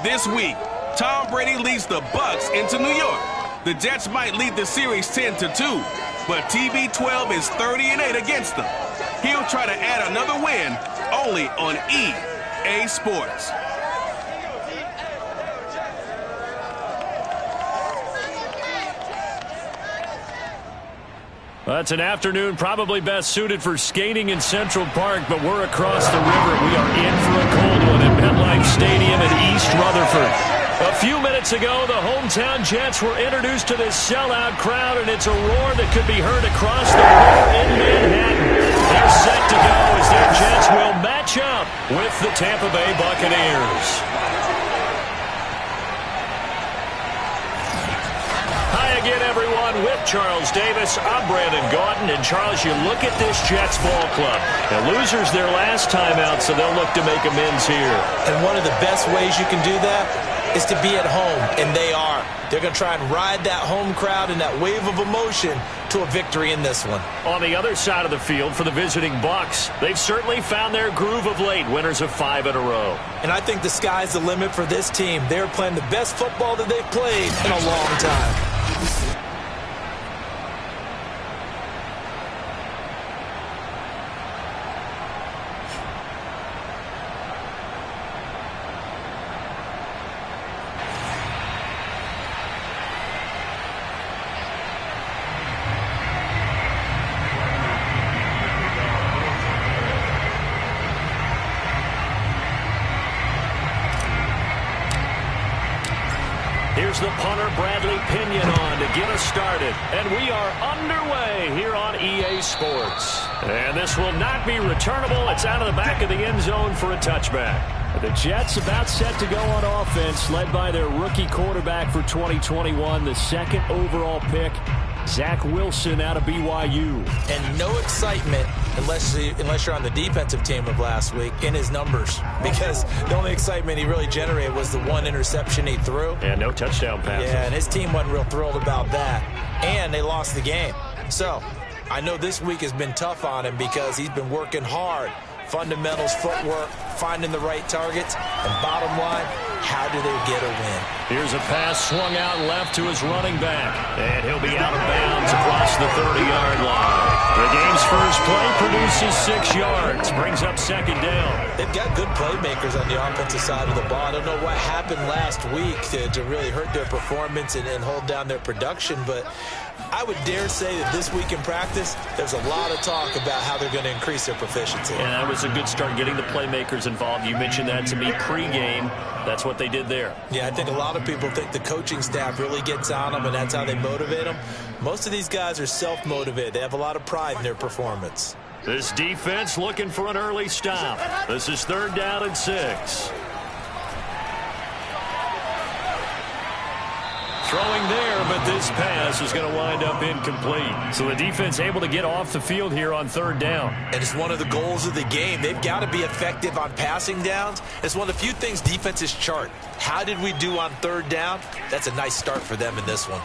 This week, Tom Brady leads the Bucs into New York. The Jets might lead the series 10-2, but TB12 is 30-8 against them. He'll try to add another win only on EA Sports. Well, it's an afternoon probably best suited for skating in Central Park, but we're across the river. We are in for a cold one at MetLife Stadium in East Rutherford. A few minutes ago, the hometown Jets were introduced to this sellout crowd, and it's a roar that could be heard across the river in Manhattan. They're set to go as their Jets will match up with the Tampa Bay Buccaneers. Hi again, everyone. With Charles Davis, I'm Brandon Gaudin. And Charles, you look at this Jets ball club. The losers their last time out, so they'll look to make amends here. And one of the best ways you can do that is to be at home, and they are. They're going to try and ride that home crowd and that wave of emotion to a victory in this one. On the other side of the field for the visiting Bucs, they've certainly found their groove of late, winners of 5 in a row. And I think the sky's the limit for this team. They're playing the best football that they've played in a long time. Here's the punter, Bradley Pinion, on to get us started. And we are underway here on EA Sports. And this will not be returnable. It's out of the back of the end zone for a touchback. The Jets about set to go on offense, led by their rookie quarterback for 2021, the second overall pick, Zach Wilson out of BYU. And no excitement unless you're on the defensive team of last week in his numbers, because the only excitement he really generated was the one interception he threw. And no touchdown passes. Yeah, and his team wasn't real thrilled about that. And they lost the game. So I know this week has been tough on him because he's been working hard. Fundamentals, footwork, finding the right targets, and bottom line, how do they get a win? Here's a pass swung out left to his running back, and he'll be out of bounds across the 30-yard line. The game's first play produces 6 yards, brings up second down. They've got good playmakers on the offensive side of the ball. I don't know what happened last week to really hurt their performance and hold down their production, but I would dare say that this week in practice, there's a lot of talk about how they're going to increase their proficiency. And that was a good start, getting the playmakers involved. You mentioned that to me pregame. That's what they did there. Yeah, I think a lot of people think the coaching staff really gets on them, and that's how they motivate them. Most of these guys are self-motivated. They have a lot of pride in their performance. This defense looking for an early stop. This is 3rd down and 6. Throwing there, but this pass is going to wind up incomplete. So the defense able to get off the field here on 3rd down. And it's one of the goals of the game. They've got to be effective on passing downs. It's one of the few things defenses chart. How did we do on 3rd down? That's a nice start for them in this one.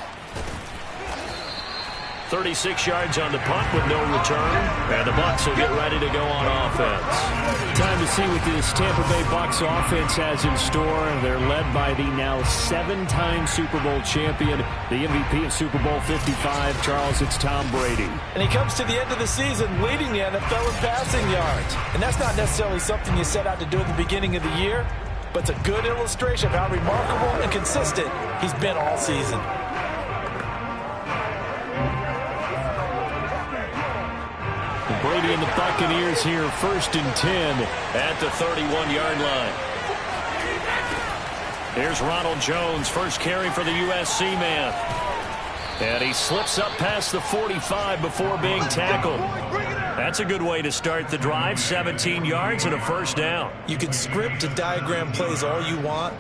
36 yards on the punt with no return. And the Bucs will get ready to go on offense. Time to see what this Tampa Bay Bucs offense has in store. They're led by the now 7-time Super Bowl champion, the MVP of Super Bowl 55, Charles, it's Tom Brady. And he comes to the end of the season leading the NFL in passing yards. And that's not necessarily something you set out to do at the beginning of the year, but it's a good illustration of how remarkable and consistent he's been all season. Brady and the Buccaneers here, 1st and 10 at the 31-yard line. Here's Ronald Jones, first carry for the USC man. And he slips up past the 45 before being tackled. That's a good way to start the drive, 17 yards and a 1st down. You can script and diagram plays all you want,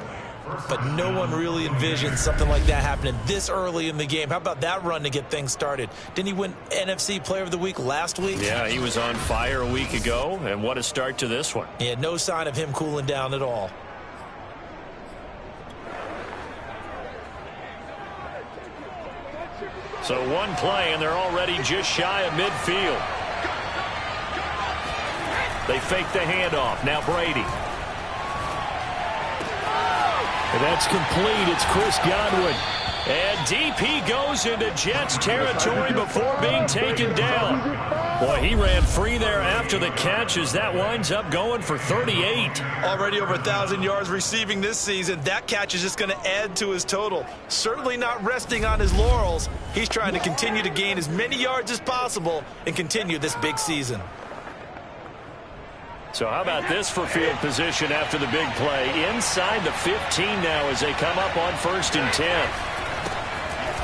but no one really envisioned something like that happening this early in the game. How about that run to get things started? Didn't he win NFC Player of the Week last week? Yeah, he was on fire a week ago, and what a start to this one. Yeah, no sign of him cooling down at all. So one play, and they're already just shy of midfield. They fake the handoff. Now Brady. And that's complete. It's Chris Godwin. And deep he goes into Jets territory before being taken down. Boy, he ran free there after the catch as that winds up going for 38. Already over 1,000 yards receiving this season. That catch is just going to add to his total. Certainly not resting on his laurels. He's trying to continue to gain as many yards as possible and continue this big season. So how about this for field position after the big play? Inside the 15 now as they come up on 1st and 10.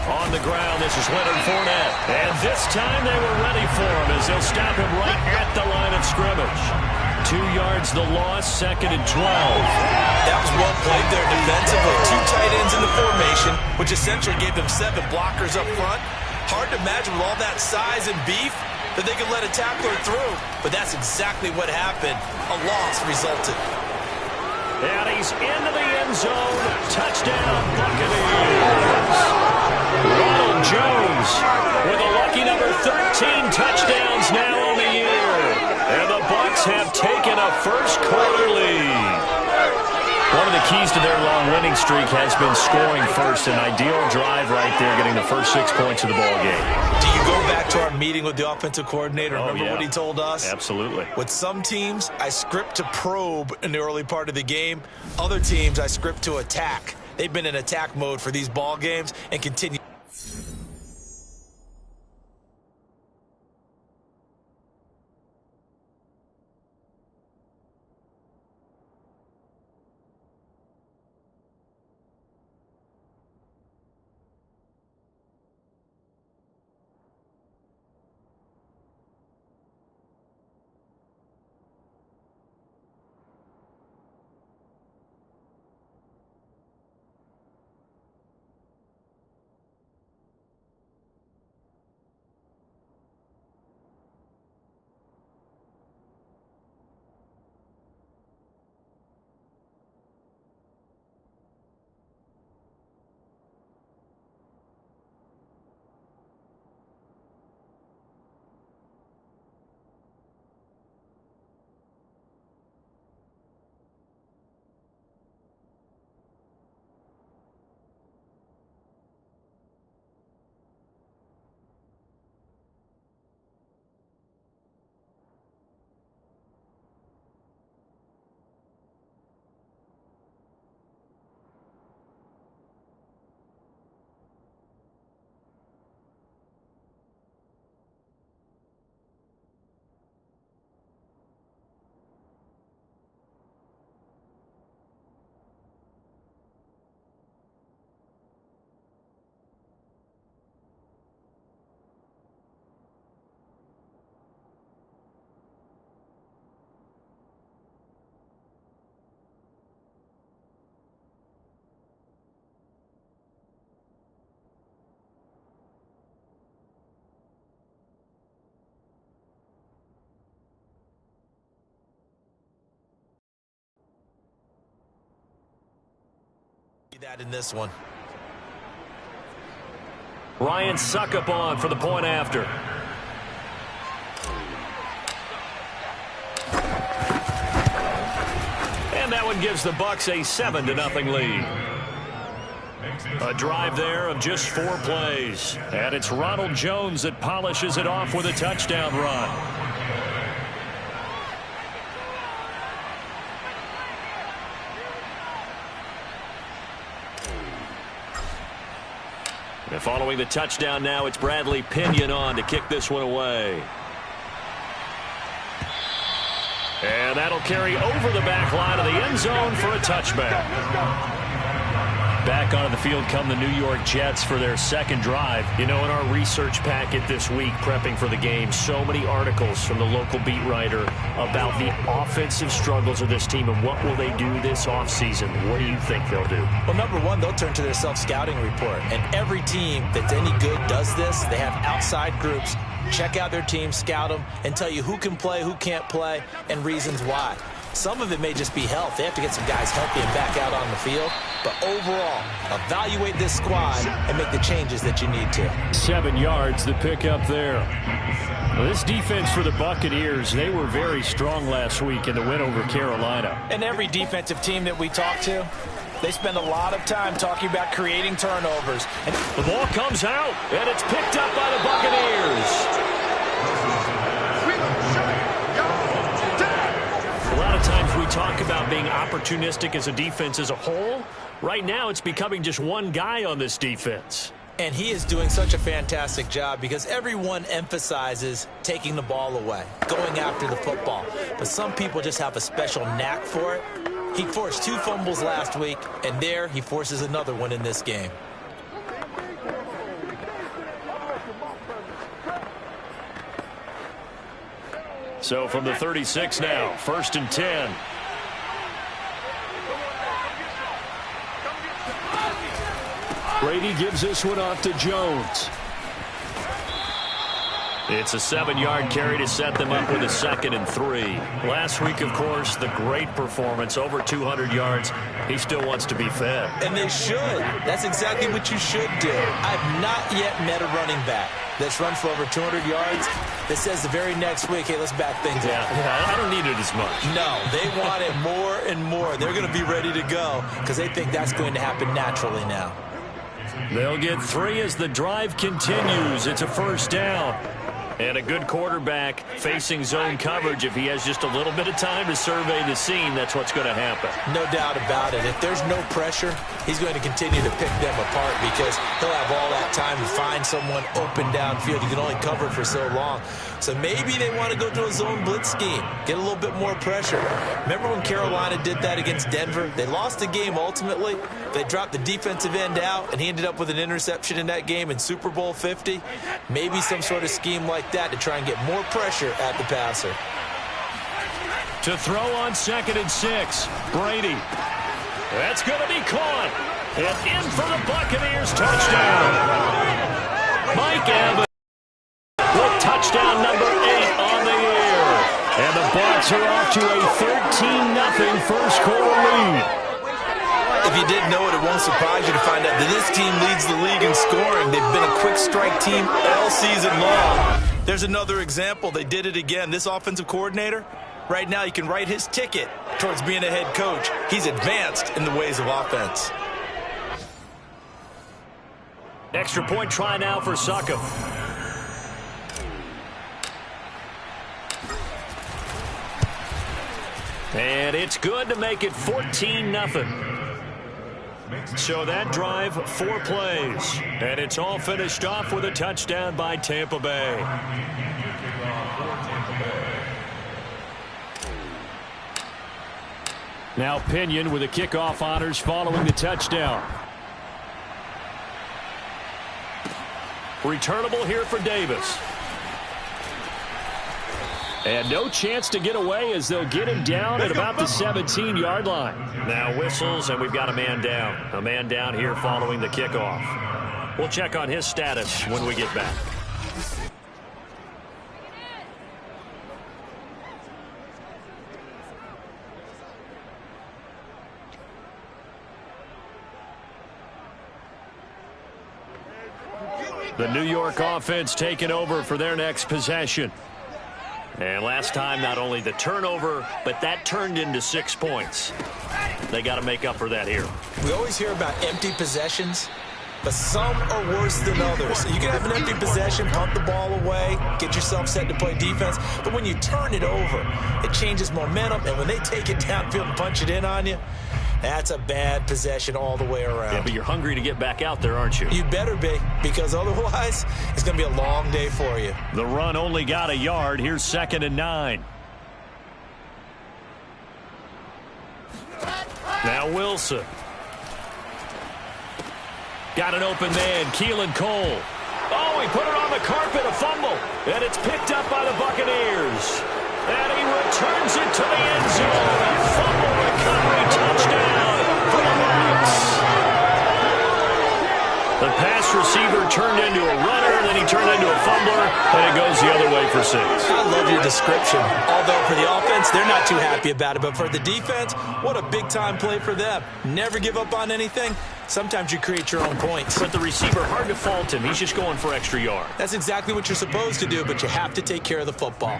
On the ground, this is Leonard Fournette. And this time they were ready for him as they'll stop him right at the line of scrimmage. 2 yards the loss, 2nd and 12. That was well played there defensively. 2 tight ends in the formation, which essentially gave them 7 blockers up front. Hard to imagine with all that size and beef that they could let a tackler through. But that's exactly what happened. A loss resulted. And he's into the end zone. Touchdown, Buccaneers. Ronald Jones with a lucky number 13 touchdowns now on the year. And the Bucs have taken a first-quarter lead. One of the keys to their long winning streak has been scoring first. An ideal drive right there, getting the first 6 points of the ball game. Do you go back to our meeting with the offensive coordinator? Remember what he told us? Absolutely. With some teams, I script to probe in the early part of the game. Other teams, I script to attack. They've been in attack mode for these ball games and continue. That in this one. Ryan Succop on for the point after. And that one gives the Bucs a 7-0 lead. A drive there of just 4 plays. And it's Ronald Jones that polishes it off with a touchdown run. And following the touchdown now, it's Bradley Pinion on to kick this one away. And that'll carry over the back line of the end zone for a touchback. Back onto the field come the New York Jets for their second drive. You know, in our research packet this week, prepping for the game, so many articles from the local beat writer about the offensive struggles of this team and what will they do this offseason. What do you think they'll do? Well, number one, they'll turn to their self-scouting report. And every team that's any good does this. They have outside groups. Check out their team, scout them, and tell you who can play, who can't play, and reasons why. Some of it may just be health. They have to get some guys healthy and back out on the field. But overall, evaluate this squad and make the changes that you need to. 7 yards, the pickup there. Well, this defense for the Buccaneers, they were very strong last week in the win over Carolina. And every defensive team that we talk to, They spend a lot of time talking about creating turnovers. And the ball comes out, and it's picked up by the Buccaneers. A lot of times we talk about being opportunistic as a defense as a whole. Right now, it's becoming just one guy on this defense. And he is doing such a fantastic job because everyone emphasizes taking the ball away, going after the football. But some people just have a special knack for it. He forced 2 fumbles last week, and there he forces another one in this game. So from the 36 now, 1st and 10. Brady gives this one off to Jones. It's a 7-yard carry to set them up with a 2nd and 3. Last week, of course, the great performance, over 200 yards. He still wants to be fed. And they should. That's exactly what you should do. I've not yet met a running back that's run for over 200 yards that says the very next week, hey, let's back things up. Yeah, I don't need it as much. No, they want it more and more. They're going to be ready to go because they think that's going to happen naturally now. They'll get 3 as the drive continues. It's a 1st down. And a good quarterback facing zone coverage. If he has just a little bit of time to survey the scene, that's what's going to happen. No doubt about it. If there's no pressure, he's going to continue to pick them apart because he'll have all that time to find someone open downfield. You can only cover for so long. So maybe they want to go to a zone blitz scheme, get a little bit more pressure. Remember when Carolina did that against Denver? They lost the game ultimately. They dropped the defensive end out, and he ended up with an interception in that game in Super Bowl 50. Maybe some sort of scheme like that to try and get more pressure at the passer. To throw on 2nd and 6, Brady. That's going to be caught. And in for the Buccaneers touchdown. Mike Evans with touchdown number 8 on the year. And the Bucs are off to a 13-0 first quarter lead. If you didn't know it, it won't surprise you to find out that this team leads the league in scoring. They've been a quick strike team all season long. There's another example. They did it again. This offensive coordinator, right now you can write his ticket towards being a head coach. He's advanced in the ways of offense. Extra point try now for Succop. And it's good to make it 14-0. So that drive, 4 plays. And it's all finished off with a touchdown by Tampa Bay. Now Pinion with the kickoff honors following the touchdown. Returnable here for Davis. And no chance to get away as they'll get him down at about the 17-yard line. Now whistles, and we've got a man down. A man down here following the kickoff. We'll check on his status when we get back. The New York offense taking over for their next possession. And last time, not only the turnover, but that turned into 6 points. They got to make up for that here. We always hear about empty possessions, but some are worse than others. You can have an empty possession, punt the ball away, get yourself set to play defense, but when you turn it over, it changes momentum, and when they take it downfield and punch it in on you, that's a bad possession all the way around. Yeah, but you're hungry to get back out there, aren't you? You better be, because otherwise it's going to be a long day for you. The run only got a yard. Here's 2nd and 9. Now Wilson. Got an open man, Keelan Cole. Oh, he put it on the carpet, a fumble. And it's picked up by the Buccaneers. And he returns it to the end zone. A fumble recovery touchdown for the Bucs. The pass receiver turned into a runner, then he turned into a fumbler, and it goes the other way for 6. I love your description. Although for the offense, they're not too happy about it. But for the defense, what a big-time play for them. Never give up on anything. Sometimes you create your own points. But the receiver, hard to fault him. He's just going for extra yard. That's exactly what you're supposed to do, but you have to take care of the football.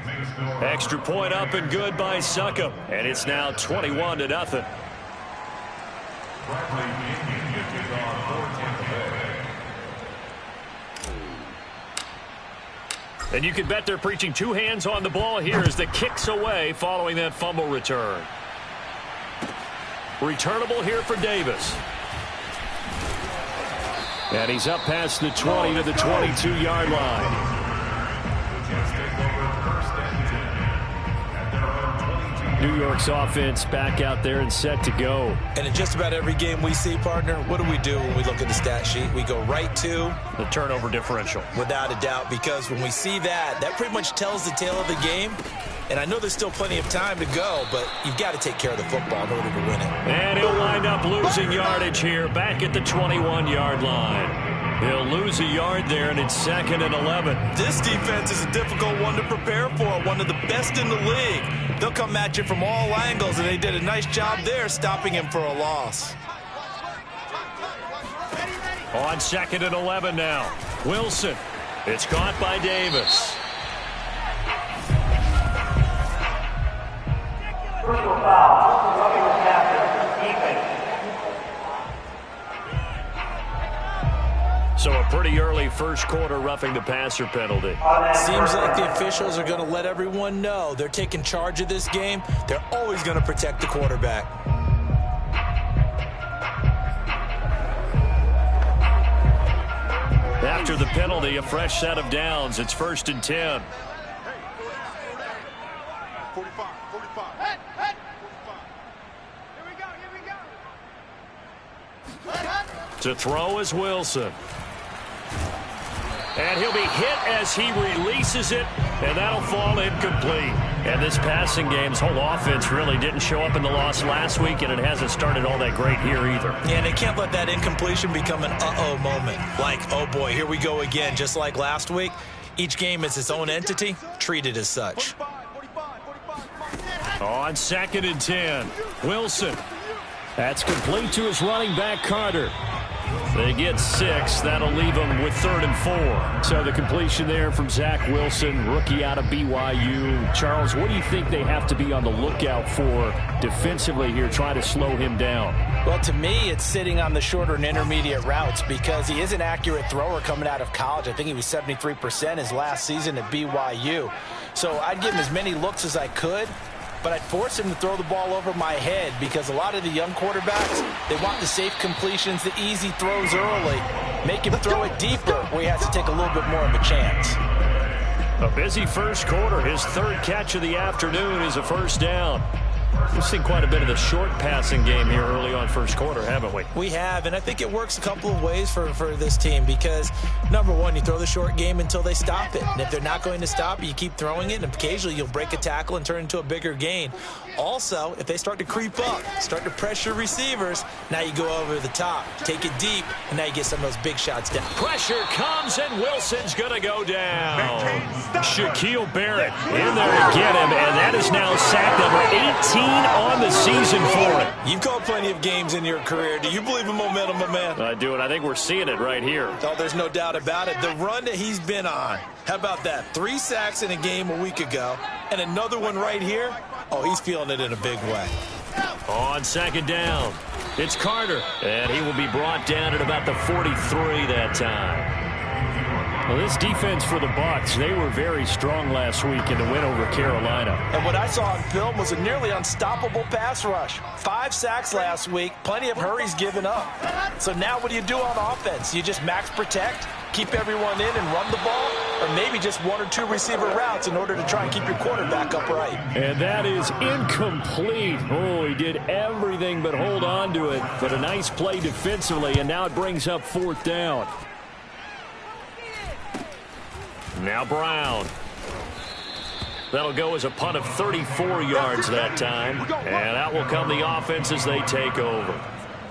Extra point up and good by Succop. And it's now 21-0. And you can bet they're preaching two hands on the ball here as the kick's away following that fumble return. Returnable here for Davis. And he's up past the 20 to the 22-yard line. New York's offense back out there and set to go. And in just about every game we see, partner, what do we do when we look at the stat sheet? We go right to the turnover differential. Without a doubt, because when we see that, that pretty much tells the tale of the game. And I know there's still plenty of time to go, but you've got to take care of the football in order to win it. And he'll wind up losing yardage here back at the 21-yard line. He'll lose a yard there, and it's 2nd and 11. This defense is a difficult one to prepare for, one of the best in the league. They'll come at you from all angles, and they did a nice job there stopping him for a loss. On 2nd and 11 now. Wilson. It's caught by Davis. Personal foul. Roughing the passer. Defense. So a pretty early first quarter roughing the passer penalty. Seems like the officials are going to let everyone know they're taking charge of this game. They're always going to protect the quarterback. After the penalty, a fresh set of downs. It's 1st and 10. 45. To throw is Wilson. And he'll be hit as he releases it, and that'll fall incomplete. And this passing game's whole offense really didn't show up in the loss last week, and it hasn't started all that great here either. Yeah, and they can't let that incompletion become an uh-oh moment. Like, oh boy, here we go again, just like last week. Each game is its own entity, treated as such. On 2nd and 10, Wilson. That's complete to his running back, Carter. They get 6. That'll leave them with 3rd and 4. So the completion there from Zach Wilson, rookie out of BYU. Charles, what do you think they have to be on the lookout for defensively here, trying to slow him down? Well, to me, it's sitting on the shorter and intermediate routes because he is an accurate thrower coming out of college. I think he was 73% his last season at BYU. So I'd give him as many looks as I could, but I'd force him to throw the ball over my head because a lot of the young quarterbacks, they want the safe completions, the easy throws early. Make him throw it deeper where he has to take a little bit more of a chance. A busy first quarter. His 3rd catch of the afternoon is a first down. We've seen quite a bit of the short passing game here early on first quarter, haven't we? We have, and I think it works a couple of ways for this team because, number one, you throw the short game until they stop it. And if they're not going to stop it, you keep throwing it, and occasionally you'll break a tackle and turn into a bigger gain. Also, if they start to creep up, start to pressure receivers, now you go over the top, take it deep, and now you get some of those big shots down. Pressure comes, and Wilson's going to go down. Shaquille Barrett in there to get him, and that is now sack number 18 on the season for it. You've called plenty of games in your career. Do you believe in momentum, my man? I do, and I think we're seeing it right here. Oh, there's no doubt about it. The run that he's been on. How about that? 3 sacks in a game a week ago, and another one right here. Oh, he's feeling it in a big way. On 2nd down, it's Carter, and he will be brought down at about the 43 that time. Well, this defense for the Bucs, they were very strong last week in the win over Carolina. And what I saw on film was a nearly unstoppable pass rush. 5 sacks last week, plenty of hurries given up. So now what do you do on offense? You just max protect, keep everyone in and run the ball, or maybe just 1 or 2 receiver routes in order to try and keep your quarterback upright. And that is incomplete. Oh, he did everything but hold on to it. But a nice play defensively, and now it brings up 4th down. Now Brown. That'll go as a punt of 34 yards that time. And out will come the offense as they take over.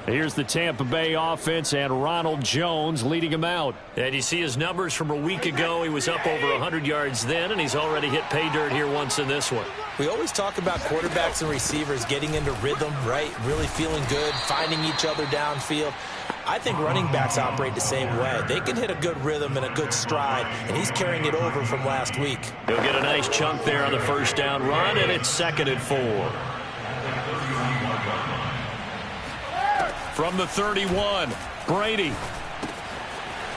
Here's the Tampa Bay offense and Ronald Jones leading him out. And you see his numbers from a week ago. He was up over 100 yards then, and he's already hit pay dirt here once in this one. We always talk about quarterbacks and receivers getting into rhythm, right? Really feeling good, finding each other downfield. I think running backs operate the same way. They can hit a good rhythm and a good stride, and he's carrying it over from last week. He'll get a nice chunk there on the first down run, and it's 2nd and 4. From the 31, Brady.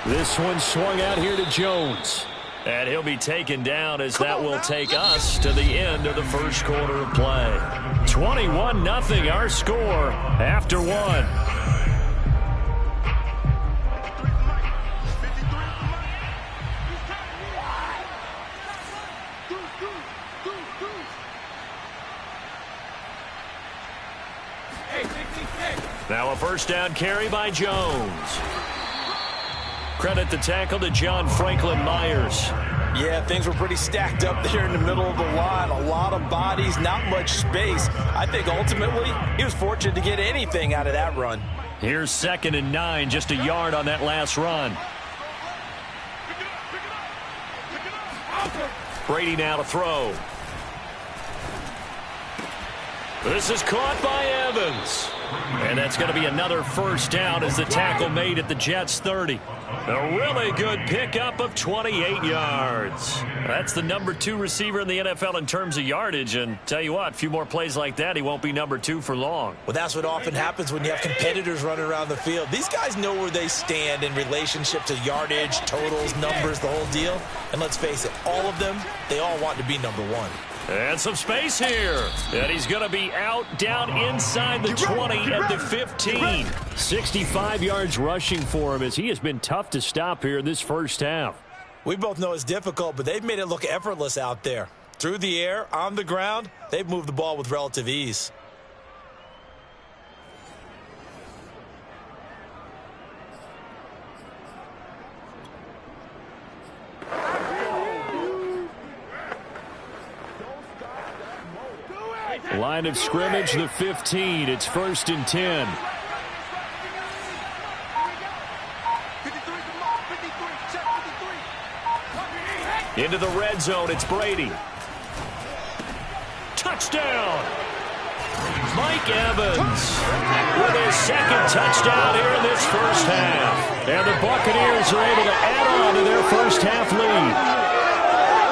This one swung out here to Jones. And he'll be taken down as that will take us to the end of the first quarter of play. 21-0 our score after one. Now a first down carry by Jones. Credit the tackle to John Franklin Myers. Yeah, things were pretty stacked up there in the middle of the line. A lot of bodies, not much space. I think ultimately he was fortunate to get anything out of that run. Here's 2nd and 9, just a yard on that last run. Brady now to throw. This is caught by Evans. And that's going to be another first down as the tackle made at the Jets' 30. A really good pickup of 28 yards. That's the number 2 receiver in the NFL in terms of yardage. And tell you what, a few more plays like that, he won't be number 2 for long. Well, that's what often happens when you have competitors running around the field. These guys know where they stand in relationship to yardage, totals, numbers, the whole deal. And let's face it, all of them, they all want to be number 1. And some space here. And he's going to be out down inside the 20 at the 15. 65 yards rushing for him as he has been tough to stop here in this first half. We both know it's difficult, but they've made it look effortless out there. Through the air, on the ground, they've moved the ball with relative ease. Line of scrimmage, the 15. It's 1st and 10. Into the red zone, it's Brady. Touchdown! Mike Evans with his 2nd touchdown here in this first half. And the Buccaneers are able to add on to their first half lead.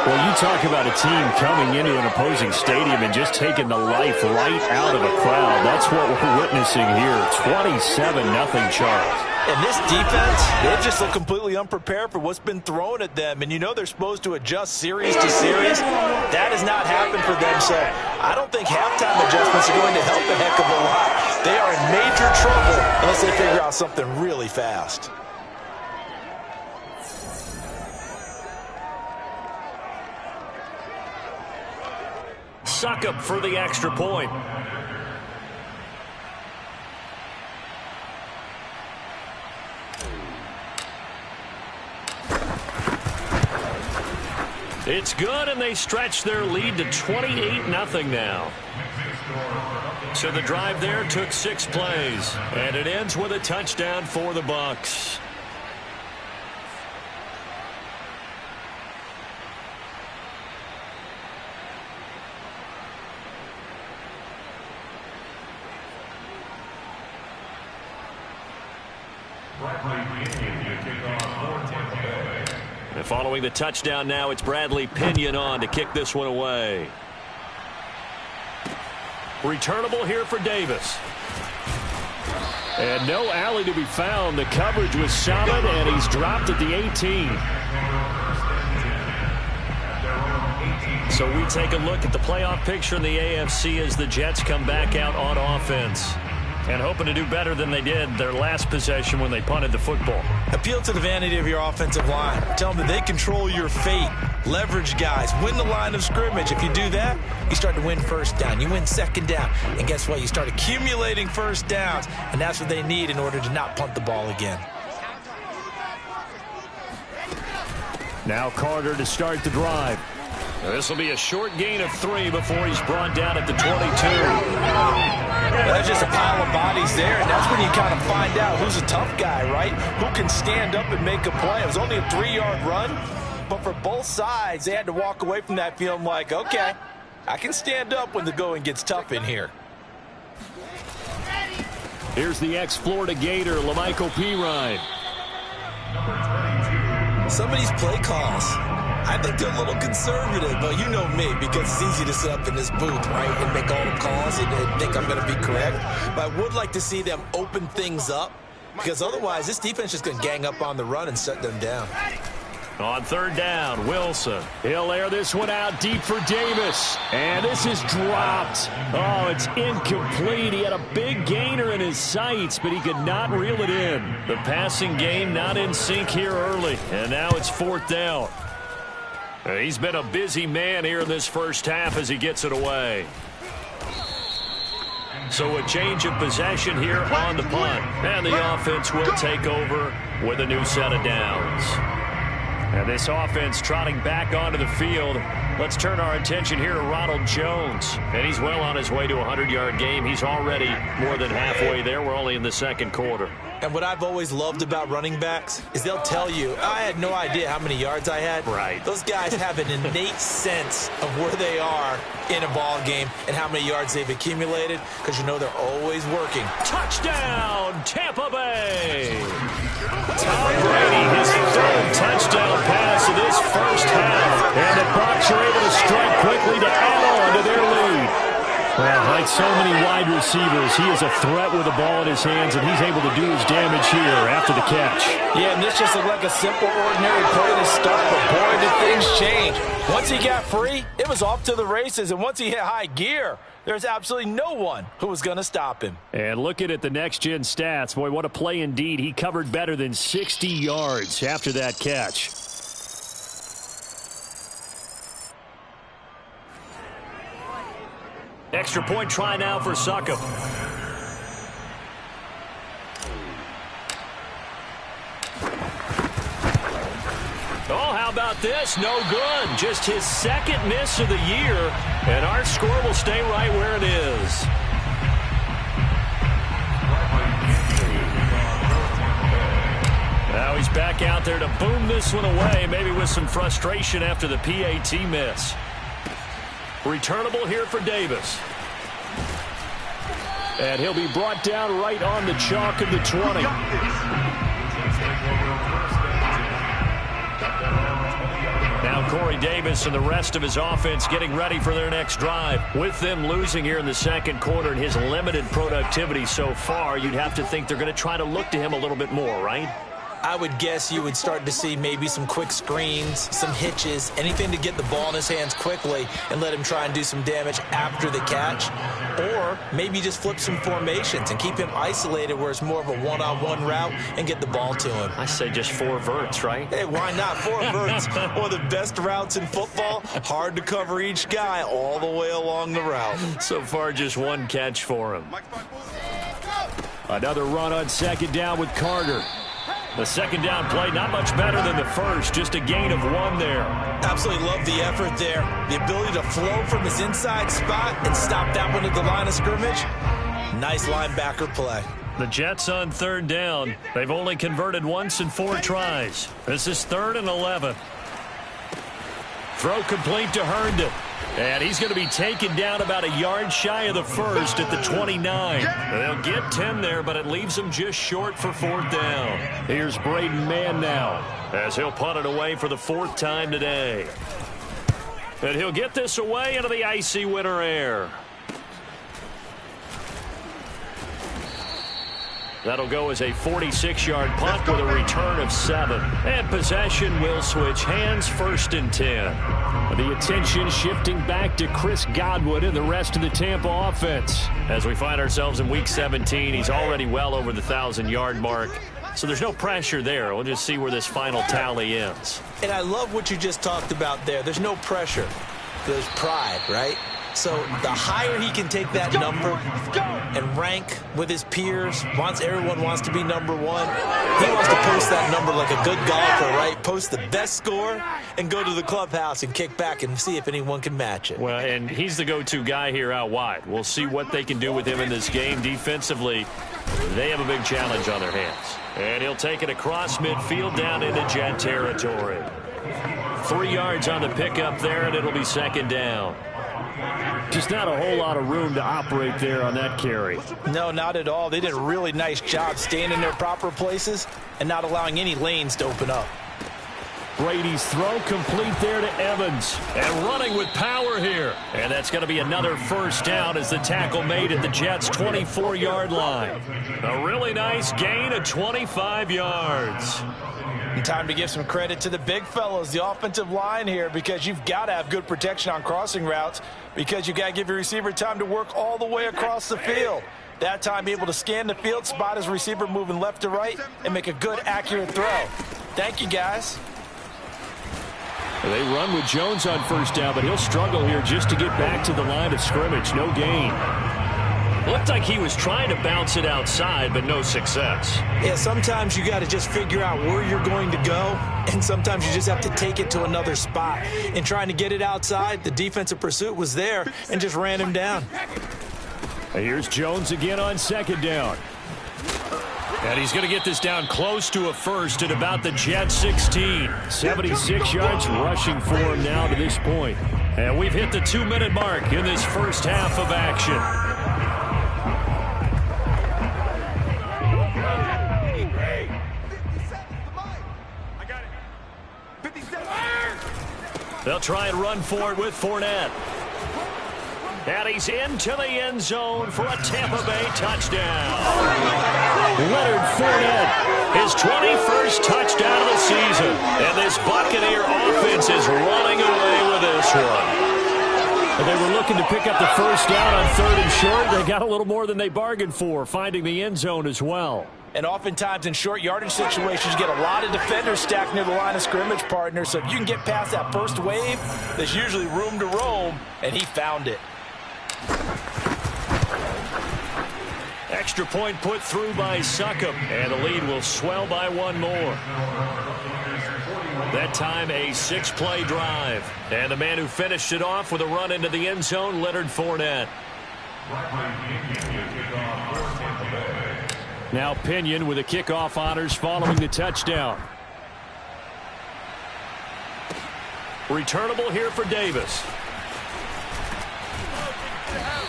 Well, you talk about a team coming into an opposing stadium and just taking the life right out of a crowd. That's what we're witnessing here. 27-0 Charles. And this defense, they just look completely unprepared for what's been thrown at them. And you know they're supposed to adjust series to series. That has not happened for them. So I don't think halftime adjustments are going to help a heck of a lot. They are in major trouble unless they figure out something really fast. Succop for the extra point. It's good, and they stretch their lead to 28-0 now. So the drive there took 6 plays, and it ends with a touchdown for the Bucs. And following the touchdown now, it's Bradley Pinion on to kick this one away. Returnable here for Davis. And no alley to be found. The coverage was solid, and he's dropped at the 18. So we take a look at the playoff picture in the AFC as the Jets come back out on offense. And hoping to do better than they did their last possession when they punted the football. Appeal to the vanity of your offensive line. Tell them that they control your fate. Leverage guys. Win the line of scrimmage. If you do that, you start to win first down. You win second down. And guess what? You start accumulating first downs. And that's what they need in order to not punt the ball again. Now Carter to start the drive. This will be a short gain of 3 before he's brought down at the 22. That's just a pile of bodies there, and that's when you kind of find out who's a tough guy, right? Who can stand up and make a play. It was only a 3-yard run, but for both sides, they had to walk away from that feeling like, okay, I can stand up when the going gets tough in here. Here's the ex-Florida Gator, La'Mical Perine. Some of these play calls, I think they're a little conservative, but you know me, because it's easy to sit up in this booth, right, and make all the calls and think I'm going to be correct. But I would like to see them open things up, because otherwise this defense is going to gang up on the run and shut them down. On third down, Wilson. He'll air this one out deep for Davis. And this is dropped. Oh, it's incomplete. He had a big gainer in his sights, but he could not reel it in. The passing game not in sync here early. And now it's fourth down. He's been a busy man here in this first half as he gets it away. So a change of possession here on the punt. And the offense will take over with a new set of downs. And this offense trotting back onto the field. Let's turn our attention here to Ronald Jones. And he's well on his way to a 100-yard game. He's already more than halfway there. We're only in the second quarter. And what I've always loved about running backs is they'll tell you, I had no idea how many yards I had. Right. Those guys have an innate sense of where they are in a ball game and how many yards they've accumulated, because you know they're always working. Touchdown, Tampa Bay! Tom Brady, his third touchdown pass of this first half. And the Bucs are able to strike quickly to add on to their lead. Well, like so many wide receivers, he is a threat with the ball in his hands, and he's able to do his damage here after the catch. Yeah, and this just looked like a simple, ordinary play to start, but boy, did things change. Once he got free, it was off to the races, and once he hit high gear, there's absolutely no one who was going to stop him. And looking at the next-gen stats, boy, what a play indeed. He covered better than 60 yards after that catch. Extra point try now for Succop. Oh, how about this? No good. Just his second miss of the year, and our score will stay right where it is. Now he's back out there to boom this one away, maybe with some frustration after the PAT miss. Returnable here for Davis. And he'll be brought down right on the chalk of the 20. Now Corey Davis and the rest of his offense getting ready for their next drive. With them losing here in the second quarter and his limited productivity so far, you'd have to think they're going to try to look to him a little bit more, right? I would guess you would start to see maybe some quick screens, some hitches, anything to get the ball in his hands quickly and let him try and do some damage after the catch. Or maybe just flip some formations and keep him isolated where it's more of a one-on-one route and get the ball to him. I say just 4 verts, right? Hey, why not? 4 verts, one of the best routes in football. Hard to cover each guy all the way along the route. So far, just 1 catch for him. Another run on second down with Carter. The second down play, not much better than the first, just a gain of 1 there. Absolutely love the effort there. The ability to flow from his inside spot and stop that one at the line of scrimmage. Nice linebacker play. The Jets on third down. They've only converted once in 4 tries. This is 3rd and 11. Throw complete to Herndon. And he's going to be taken down about a yard shy of the first at the 29. They'll get 10 there, but it leaves them just short for 4th down. Here's Braden Mann now as he'll punt it away for the 4th time today. And he'll get this away into the icy winter air. That'll go as a 46-yard punt with a return of 7. And possession will switch hands, 1st and 10. The attention shifting back to Chris Godwin and the rest of the Tampa offense. As we find ourselves in Week 17, he's already well over the 1,000-yard mark. So there's no pressure there. We'll just see where this final tally ends. And I love what you just talked about there. There's no pressure. There's pride, right? So the higher he can take that number and rank with his peers, everyone wants to be number 1. He wants to post that number like a good golfer, right? Post the best score and go to the clubhouse and kick back and see if anyone can match it. Well, and he's the go-to guy here out wide. We'll see what they can do with him in this game. Defensively, they have a big challenge on their hands. And he'll take it across midfield down into Jet territory. 3 yards on the pickup there, and it'll be 2nd down. Just not a whole lot of room to operate there on that carry. No, not at all. They did a really nice job staying in their proper places and not allowing any lanes to open up. Brady's throw complete there to Evans. And running with power here. And that's going to be another first down as the tackle made at the Jets' 24-yard line. A really nice gain of 25 yards. And time to give some credit to the big fellows, the offensive line here, because you've got to have good protection on crossing routes because you've got to give your receiver time to work all the way across the field. That time, be able to scan the field, spot his receiver moving left to right, and make a good, accurate throw. Thank you, guys. They run with Jones on first down, but he'll struggle here just to get back to the line of scrimmage. No gain. Looked like he was trying to bounce it outside, but no success. Yeah, sometimes you got to just figure out where you're going to go, and sometimes you just have to take it to another spot. In trying to get it outside, the defensive pursuit was there and just ran him down. Here's Jones again on second down. And he's going to get this down close to a first at about the Jets 16. 76 yards rushing for him now to this point. And we've hit the 2-minute mark in this first half of action. They'll try and run for it with Fournette. And he's into the end zone for a Tampa Bay touchdown. Leonard Fournette, his 21st touchdown of the season. And this Buccaneer offense is running away with this one. And they were looking to pick up the first down on 3rd and short. They got a little more than they bargained for, finding the end zone as well. And oftentimes in short yardage situations, you get a lot of defenders stacked near the line of scrimmage, partner. So if you can get past that first wave, there's usually room to roam, and he found it. Extra point put through by Succop, and the lead will swell by one more. That time a 6-play drive. And the man who finished it off with a run into the end zone, Leonard Fournette. Now Pinion with the kickoff honors following the touchdown. Returnable here for Davis.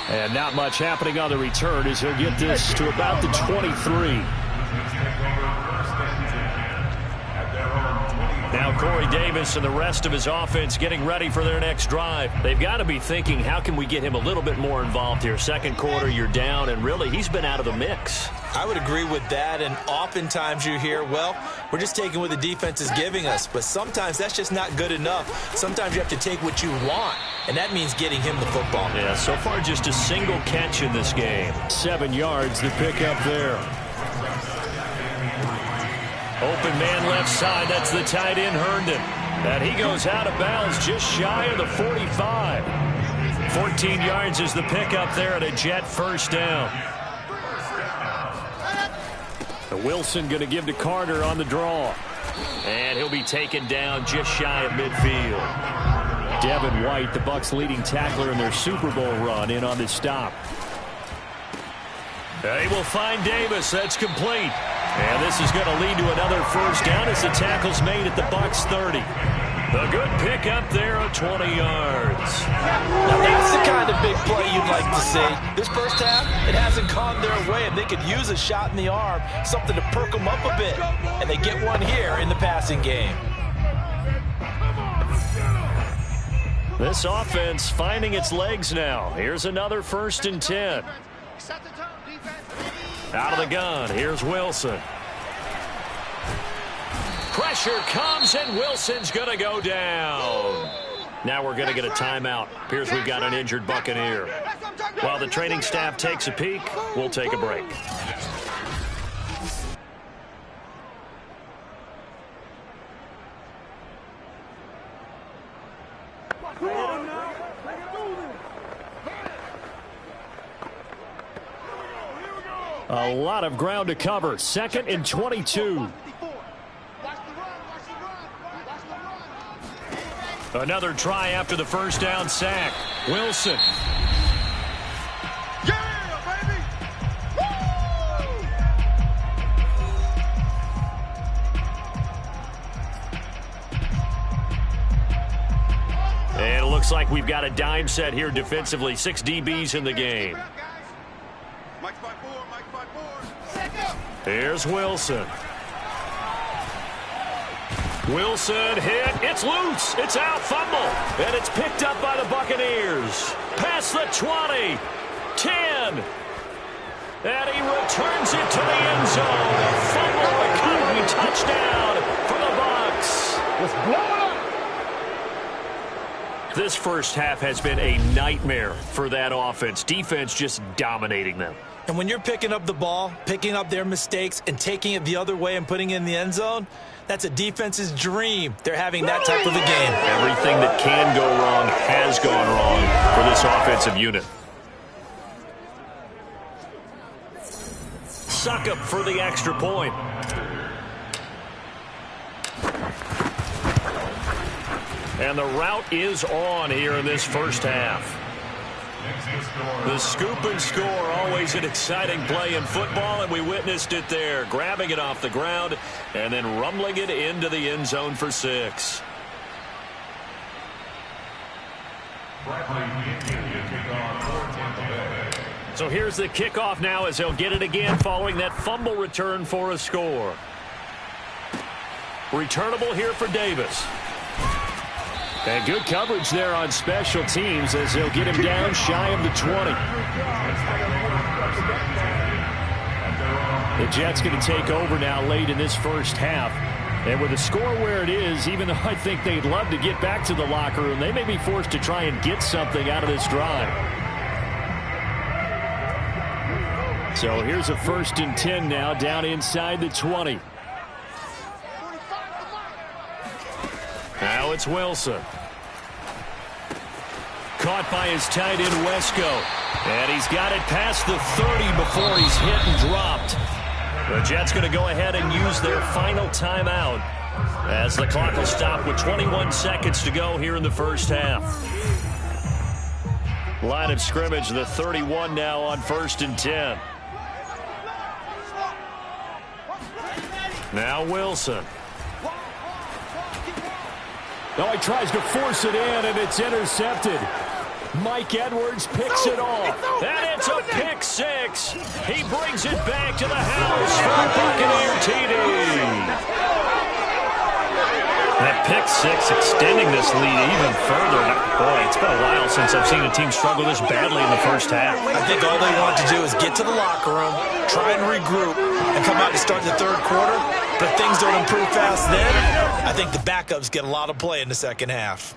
And not much happening on the return as he'll get this to about the 23. Now Corey Davis and the rest of his offense getting ready for their next drive. They've got to be thinking, how can we get him a little bit more involved here? Second quarter, you're down, and really, he's been out of the mix. I would agree with that, and oftentimes you hear, well, we're just taking what the defense is giving us, but sometimes that's just not good enough. Sometimes you have to take what you want, and that means getting him the football. Yeah, so far just a single catch in this game. 7 yards, the pickup there. Open man left side, that's the tight end Herndon. And he goes out of bounds just shy of the 45. 14 yards is the pickup there at a Jet first down. Wilson going to give to Carter on the draw. And he'll be taken down just shy of midfield. Devin White, the Bucs' leading tackler in their Super Bowl run, in on this stop. They will find Davis. That's complete. And this is going to lead to another first down as the tackle's made at the Bucs' 30. A good pickup there of 20 yards. Now that's the kind of big play you'd like to see. This first half, it hasn't gone their way, and they could use a shot in the arm, something to perk them up a bit. And they get one here in the passing game. This offense finding its legs now. Here's another 1st and 10. Out of the gun, here's Wilson. Pressure comes, and Wilson's going to go down. Now we're going to get a timeout. Appears we've got an injured Buccaneer. While the training staff takes a peek, we'll take a break. A lot of ground to cover. 2nd and 22. Another try after the first down sack. Wilson. Yeah, baby! And it looks like we've got a dime set here defensively. 6 DBs in the game. Mike's by 4, Mike's by 4. Here's Wilson. Wilson hit. It's loose. It's out. Fumble. And it's picked up by the Buccaneers. Past the 20. 10. And he returns it to the end zone. Fumble recovery. Touchdown for the Bucs. Let's blow it up. This first half has been a nightmare for that offense. Defense just dominating them. And when you're picking up the ball, picking up their mistakes, and taking it the other way and putting it in the end zone, that's a defense's dream. They're having that type of a game. Everything that can go wrong has gone wrong for this offensive unit. Succop for the extra point. And the route is on here in this first half. The scoop and score, always an exciting play in football, and we witnessed it there. Grabbing it off the ground and then rumbling it into the end zone for 6. So here's the kickoff now as they'll get it again following that fumble return for a score. Returnable here for Davis. And good coverage there on special teams as they'll get him down shy of the 20. The Jets going to take over now late in this first half. And with the score where it is, even though I think they'd love to get back to the locker room, they may be forced to try and get something out of this drive. So here's a 1st and 10 now down inside the 20. Now it's Wilson. Caught by his tight end, Wesco. And he's got it past the 30 before he's hit and dropped. The Jets going to go ahead and use their final timeout as the clock will stop with 21 seconds to go here in the first half. Line of scrimmage, the 31 now on 1st and 10. Now Wilson. Now he tries to force it in, and it's intercepted. Mike Edwards picks it off. And it's a pick 6. He brings it back to the house for a Buccaneer TD. That pick 6 extending this lead even further. Boy, it's been a while since I've seen a team struggle this badly in the first half. I think all they want to do is get to the locker room, try and regroup, and come out and start the third quarter. But if things don't improve fast then, I think the backups get a lot of play in the second half.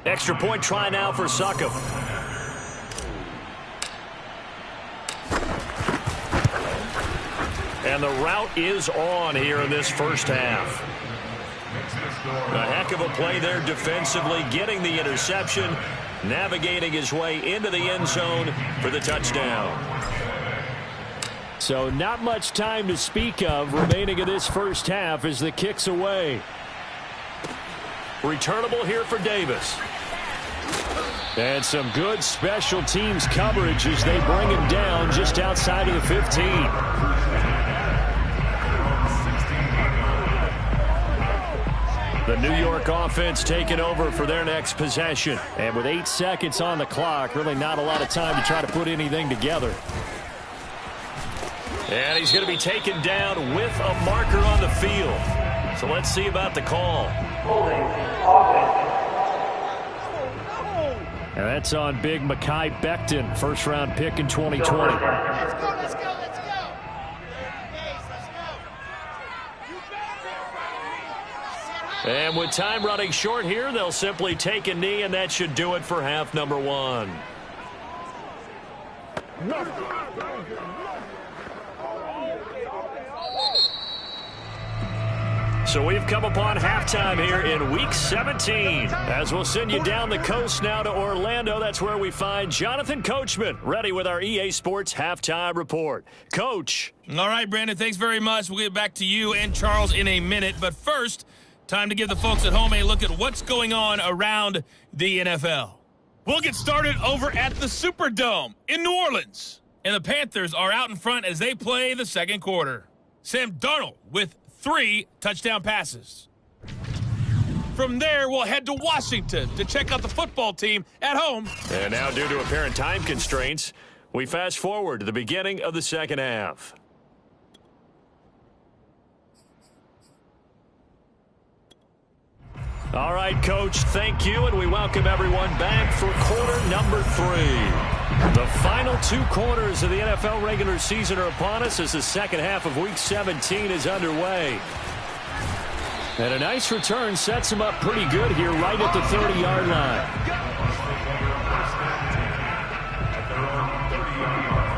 Extra point try now for Succop. And the route is on here in this first half. A heck of a play there defensively, getting the interception, navigating his way into the end zone for the touchdown. So not much time to speak of remaining in this first half as the kick's away. Returnable here for Davis. And some good special teams coverage as they bring him down just outside of the 15. The New York offense taking over for their next possession. And with 8 seconds on the clock, really not a lot of time to try to put anything together. And he's going to be taken down with a marker on the field. So let's see about the call. Holding offense. And that's on big Mekhi Becton, first-round pick in 2020. Let's go. Let's go. Let's go. And with time running short here, they'll simply take a knee, and that should do it for half number 1. So we've come upon halftime here in Week 17. As we'll send you down the coast now to Orlando, that's where we find Jonathan Coachman, ready with our EA Sports Halftime Report. Coach. All right, Brandon, thanks very much. We'll get back to you and Charles in a minute. But first, time to give the folks at home a look at what's going on around the NFL. We'll get started over at the Superdome in New Orleans. And the Panthers are out in front as they play the second quarter. Sam Darnold with 3 touchdown passes. From there, we'll head to Washington to check out the football team at home. And now, due to apparent time constraints, we fast forward to the beginning of the second half. All right, Coach, thank you, and we welcome everyone back for quarter number 3. The final 2 quarters of the NFL regular season are upon us as the second half of Week 17 is underway. And a nice return sets them up pretty good here right at the 30-yard line.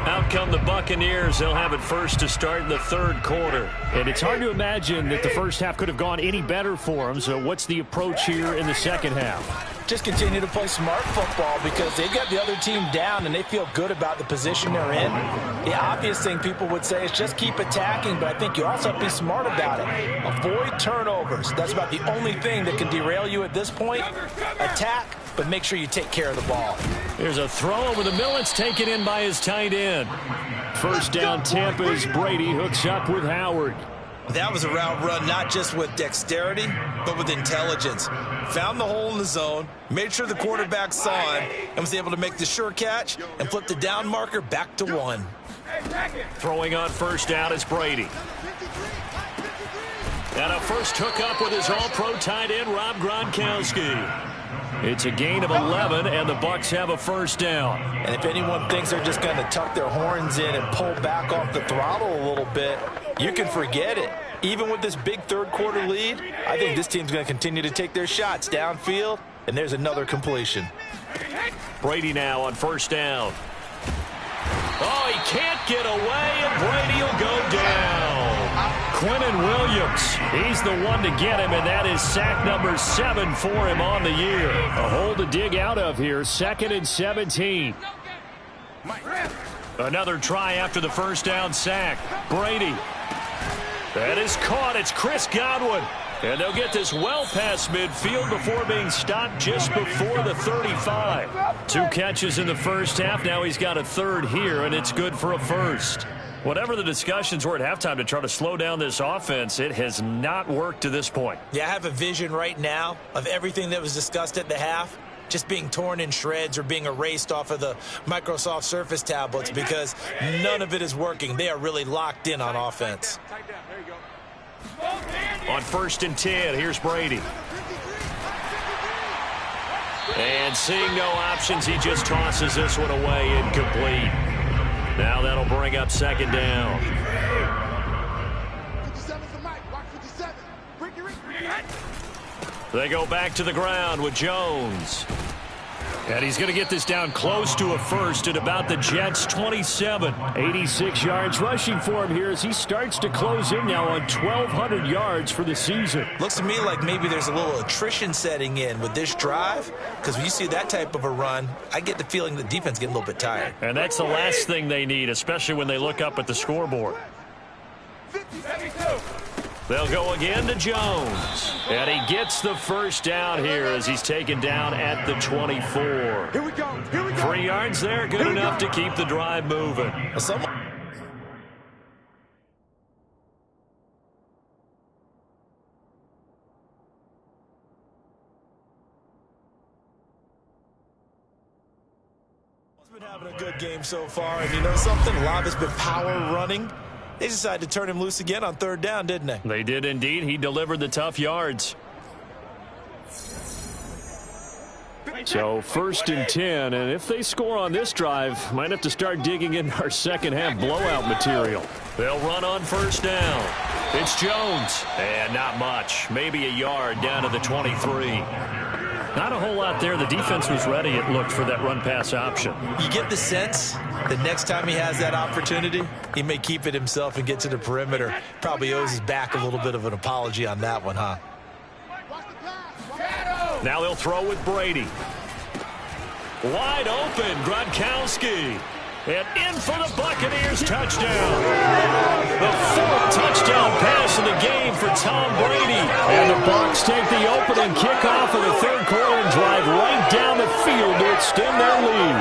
Out come the Buccaneers. They'll have it first to start in the third quarter. And it's hard to imagine that the first half could have gone any better for them. So what's the approach here in the second half? Just continue to play smart football because they got the other team down and they feel good about the position they're in. The obvious thing people would say is just keep attacking, but I think you also have to be smart about it. Avoid turnovers. That's about the only thing that can derail you at this point. Attack, but make sure you take care of the ball. There's a throw over the middle. It's taken in by his tight end. First down, Tampa as Brady hooks up with Howard. That was a route run not just with dexterity, but with intelligence. Found the hole in the zone, made sure the quarterback saw him, and was able to make the sure catch and flip the down marker back to 1. Throwing on first down is Brady. And a first hookup with his all-pro tight end, Rob Gronkowski. It's a gain of 11, and the Bucs have a first down. And if anyone thinks they're just going to tuck their horns in and pull back off the throttle a little bit, you can forget it. Even with this big third-quarter lead, I think this team's going to continue to take their shots downfield, and there's another completion. Brady now on first down. Oh, he can't get away, and Brady will go down. Quinnen Williams, he's the one to get him, and that is sack number 7 for him on the year. A hole to dig out of here, 2nd and 17. Another try after the first down sack. Brady. That is caught. It's Chris Godwin. And they'll get this well past midfield before being stopped just before the 35. 2 catches in the first half. Now he's got a third here, and it's good for a first. Whatever the discussions were at halftime to try to slow down this offense, it has not worked to this point. Yeah, I have a vision right now of everything that was discussed at the half just being torn in shreds or being erased off of the Microsoft Surface tablets because none of it is working. They are really locked in on offense. On 1st and 10, here's Brady. And seeing no options, he just tosses this one away incomplete. Now that'll bring up 2nd down. They go back to the ground with Jones. And he's going to get this down close to a first at about the Jets' 27. 86 yards rushing for him here as he starts to close in now on 1,200 yards for the season. Looks to me like maybe there's a little attrition setting in with this drive because when you see that type of a run, I get the feeling the defense getting a little bit tired. And that's the last thing they need, especially when they look up at the scoreboard. They'll go again to Jones. And he gets the first down here as he's taken down at the 24. Here we go. Here we go. 3 yards there, good enough to keep the drive moving. Been having a good game so far, and you know something? Love has been power running. They decided to turn him loose again on 3rd down, didn't they? They did indeed. He delivered the tough yards. So 1st and 10, and if they score on this drive, might have to start digging in our second half blowout material. They'll run on 1st down. It's Jones, and not much. Maybe a yard down to the 23. Not a whole lot there. The defense was ready, it looked, for that run-pass option. You get the sense that next time he has that opportunity, he may keep it himself and get to the perimeter. Probably owes his back a little bit of an apology on that one, huh? Now they'll throw with Brady. Wide open, Gronkowski. And in for the Buccaneers, touchdown. The 4th touchdown pass of the game for Tom Brady. And the Bucs take the opening kickoff of the 3rd quarter and drive right down the field to extend their lead.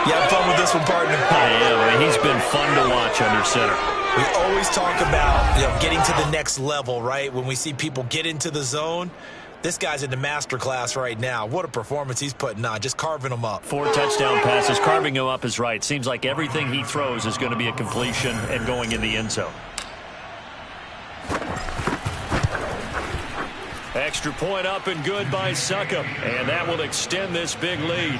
You have fun with this one, partner? I am. I mean, he's been fun to watch under center. We always talk about getting to the next level, right? When we see people get into the zone, This guy's in the master class right now. What a performance he's putting on, just carving them up. 4 touchdown passes. Carving him up is right. Seems like everything he throws is going to be a completion and going in the end zone. Extra point up and good by Succop. And that will extend this big lead.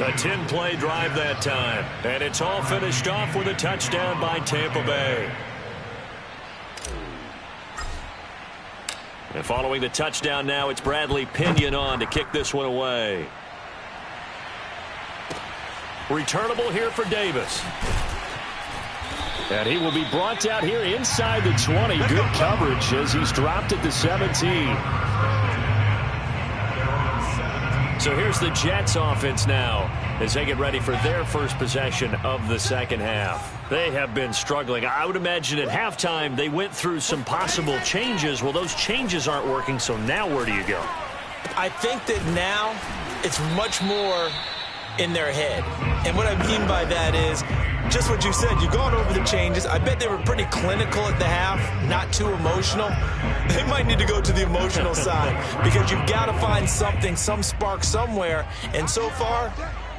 A 10-play drive that time. And it's all finished off with a touchdown by Tampa Bay. And following the touchdown now, it's Bradley Pinion on to kick this one away. Returnable here for Davis. And he will be brought out here inside the 20. Good coverage as he's dropped at the 17. So here's the Jets offense now as they get ready for their first possession of the second half. They have been struggling. I would imagine at halftime they went through some possible changes. Well, those changes aren't working, so now where do you go? I think that now it's much more in their head. And what I mean by that is just what you said. You've gone over the changes. I bet they were pretty clinical at the half, not too emotional. They might need to go to the emotional side because you've got to find something, some spark somewhere. And so far,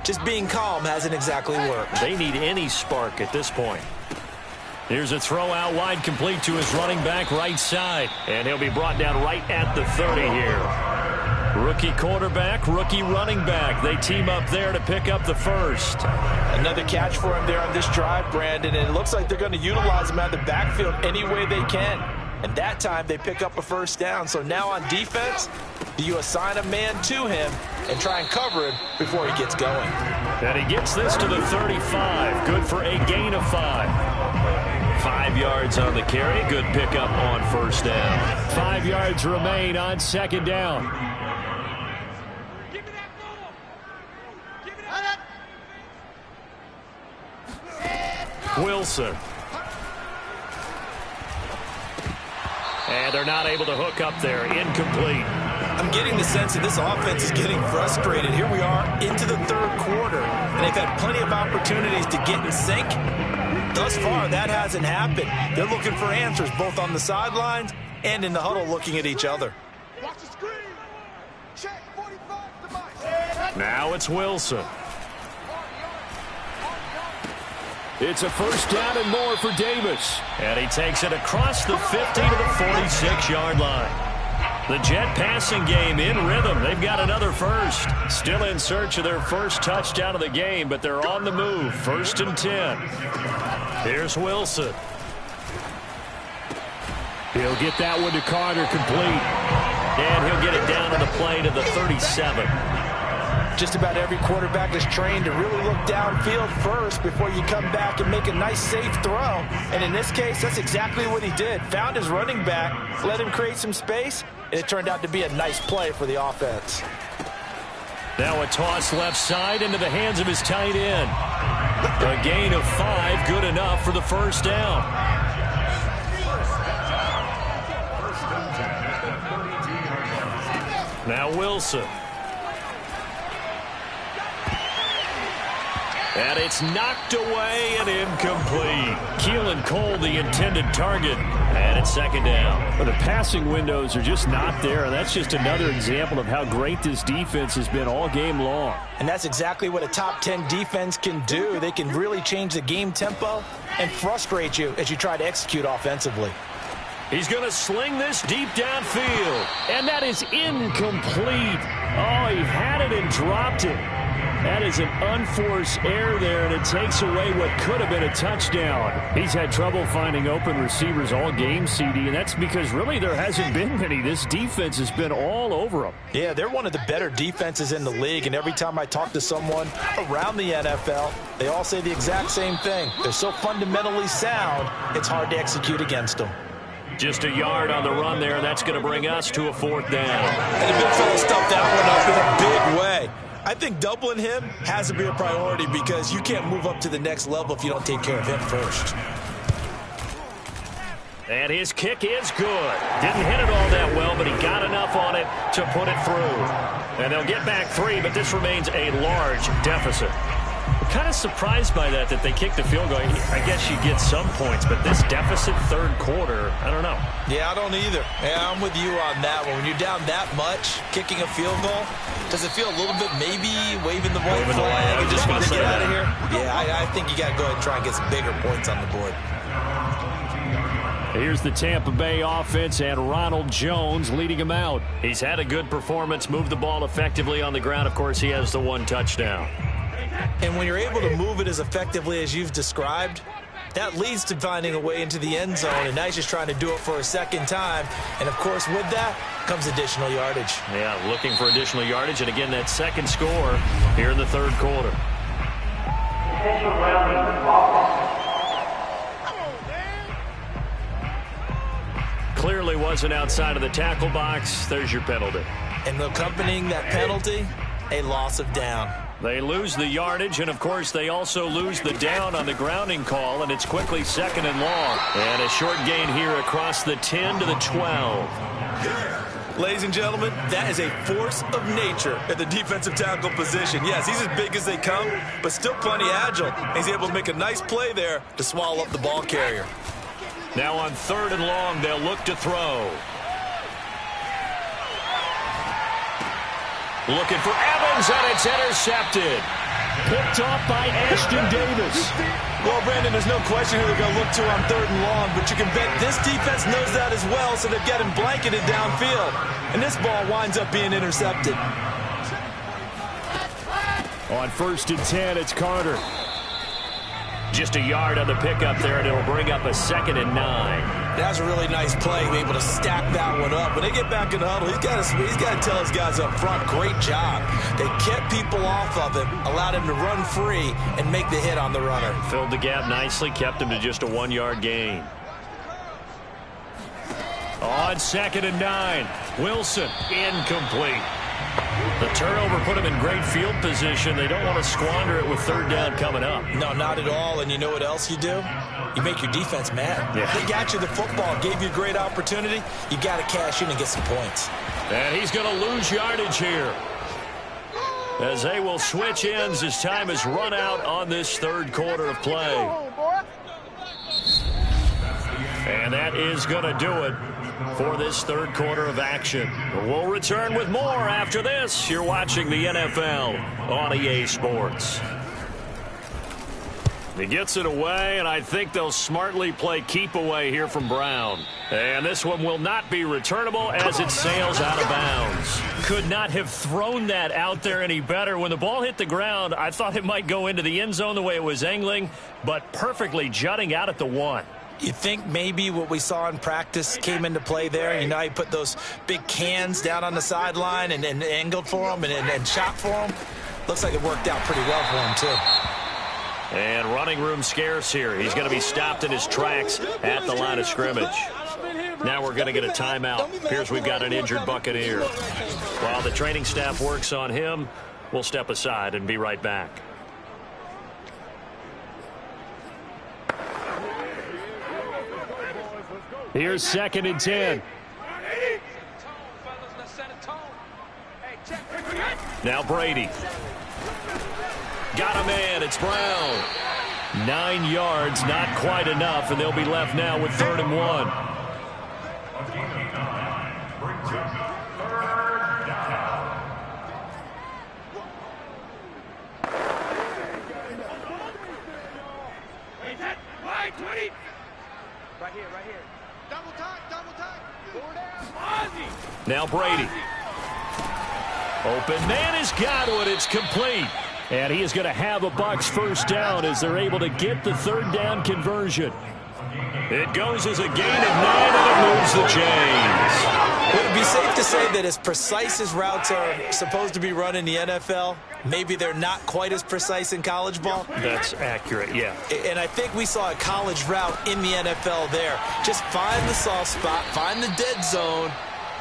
just being calm hasn't exactly worked. They need any spark at this point. Here's a throw out wide, complete to his running back right side. And he'll be brought down right at the 30 here. Rookie quarterback, rookie running back. They team up there to pick up the first. Another catch for him there on this drive, Brandon, and it looks like they're going to utilize him out of the backfield any way they can. And that time they pick up a first down. So now on defense, do you assign a man to him and try and cover him before he gets going? And he gets this to the 35. Good for a gain of 5. 5 yards on the carry. Good pickup on first down. 5 yards remain on second down. Wilson. And they're not able to hook up there. Incomplete. I'm getting the sense that this offense is getting frustrated. Here we are into the third quarter, and they've had plenty of opportunities to get in sync. Thus far, that hasn't happened. They're looking for answers both on the sidelines and in the huddle looking at each other. Watch the screen. Check 45 device. Now it's Wilson. It's a first down and more for Davis. And he takes it across the 50 to the 46-yard line. The Jet passing game in rhythm. They've got another first. Still in search of their first touchdown of the game, but they're on the move. 1st and 10. Here's Wilson. He'll get that one to Carter, complete. And he'll get it down to the play to the 37. Just about every quarterback is trained to really look downfield first before you come back and make a nice, safe throw. And in this case, that's exactly what he did. Found his running back, let him create some space, and it turned out to be a nice play for the offense. Now a toss left side into the hands of his tight end. A gain of 5, good enough for the first down. Now Wilson. And it's knocked away and incomplete. Keelan Cole, the intended target. And it's second down. Well, the passing windows are just not there. And that's just another example of how great this defense has been all game long. And that's exactly what a top 10 defense can do. They can really change the game tempo and frustrate you as you try to execute offensively. He's going to sling this deep downfield. And that is incomplete. Oh, he had it and dropped it. That is an unforced error there, and it takes away what could have been a touchdown. He's had trouble finding open receivers all game, CD, and that's because really there hasn't been many. This defense has been all over them. Yeah, they're one of the better defenses in the league, and every time I talk to someone around the NFL, they all say the exact same thing. They're so fundamentally sound, it's hard to execute against them. Just a yard on the run there, and that's going to bring us to a 4th down. And the big fella stuffed that one up in a big way. I think doubling him has to be a priority because you can't move up to the next level if you don't take care of him first. And his kick is good. Didn't hit it all that well, but he got enough on it to put it through. And they'll get back 3, but this remains a large deficit. Kind of surprised by that they kicked the field goal. I guess you get some points, but this deficit third quarter, I don't know. Yeah, I don't either. Yeah, I'm with you on that one. When you're down that much, kicking a field goal, does it feel a little bit maybe waving the white flag and just want to get out of here? Yeah, I think you got to go ahead and try and get some bigger points on the board. Here's the Tampa Bay offense and Ronald Jones leading him out. He's had a good performance, moved the ball effectively on the ground. Of course, he has the one touchdown. And when you're able to move it as effectively as you've described, that leads to finding a way into the end zone, and now he's just trying to do it for a second time. And, of course, with that comes additional yardage. Yeah, looking for additional yardage, and again, that second score here in the third quarter. Clearly wasn't outside of the tackle box. There's your penalty. And accompanying that penalty, a loss of down. They lose the yardage, and, of course, they also lose the down on the grounding call, and it's quickly second and long. And a short gain here across the 10 to the 12. Ladies and gentlemen, that is a force of nature at the defensive tackle position. Yes, he's as big as they come, but still plenty agile. He's able to make a nice play there to swallow up the ball carrier. Now on third and long, they'll look to throw. Looking for Evans, and it's intercepted. Picked off by Ashton Davis. Well, Brandon, there's no question who they're going to look to on third and long, but you can bet this defense knows that as well, so they're getting blanketed downfield. And this ball winds up being intercepted. On 1st and 10, it's Carter. Just a yard on the pickup there, and it'll bring up a 2nd and 9. That's a really nice play, be able to stack that one up. When they get back in the huddle, he's got to tell his guys up front, great job. They kept people off of him, allowed him to run free, and make the hit on the runner. Filled the gap nicely, kept him to just a 1-yard gain. On 2nd and 9, Wilson, incomplete. The turnover put him in great field position. They don't want to squander it with third down coming up. No, not at all. And you know what else you do? You make your defense mad. Yeah. They got you the football, gave you a great opportunity. You got to cash in and get some points. And he's going to lose yardage here, as they will switch ends as time has run out on this third quarter of play. And that is going to do it for this third quarter of action. We'll return with more after this. You're watching the NFL on EA Sports. He gets it away, and I think they'll smartly play keep away here from Brown. And this one will not be returnable as it sails out of bounds. Could not have thrown that out there any better. When the ball hit the ground, I thought it might go into the end zone the way it was angling, but perfectly jutting out at the 1. You think maybe what we saw in practice came into play there? You know, he put those big cans down on the sideline and angled for them and shot for them. Looks like it worked out pretty well for him, too. And running room scarce here. He's going to be stopped in his tracks at the line of scrimmage. Now we're going to get a timeout. Here's we've got an injured Buccaneer. While the training staff works on him, we'll step aside and be right back. Here's 2nd and 10. Now Brady. Got a man. It's Brown. 9 yards, not quite enough, and they'll be left now with 3rd and 1. Right here. Double time. Now Brady. Open man has got one. It's complete. And he is going to have a Bucs first down as they're able to get the third down conversion. It goes as a gain of 9, and it moves the chains. Would it be safe to say that as precise as routes are supposed to be run in the NFL, maybe they're not quite as precise in college ball? That's accurate, yeah. And I think we saw a college route in the NFL there. Just find the soft spot, find the dead zone,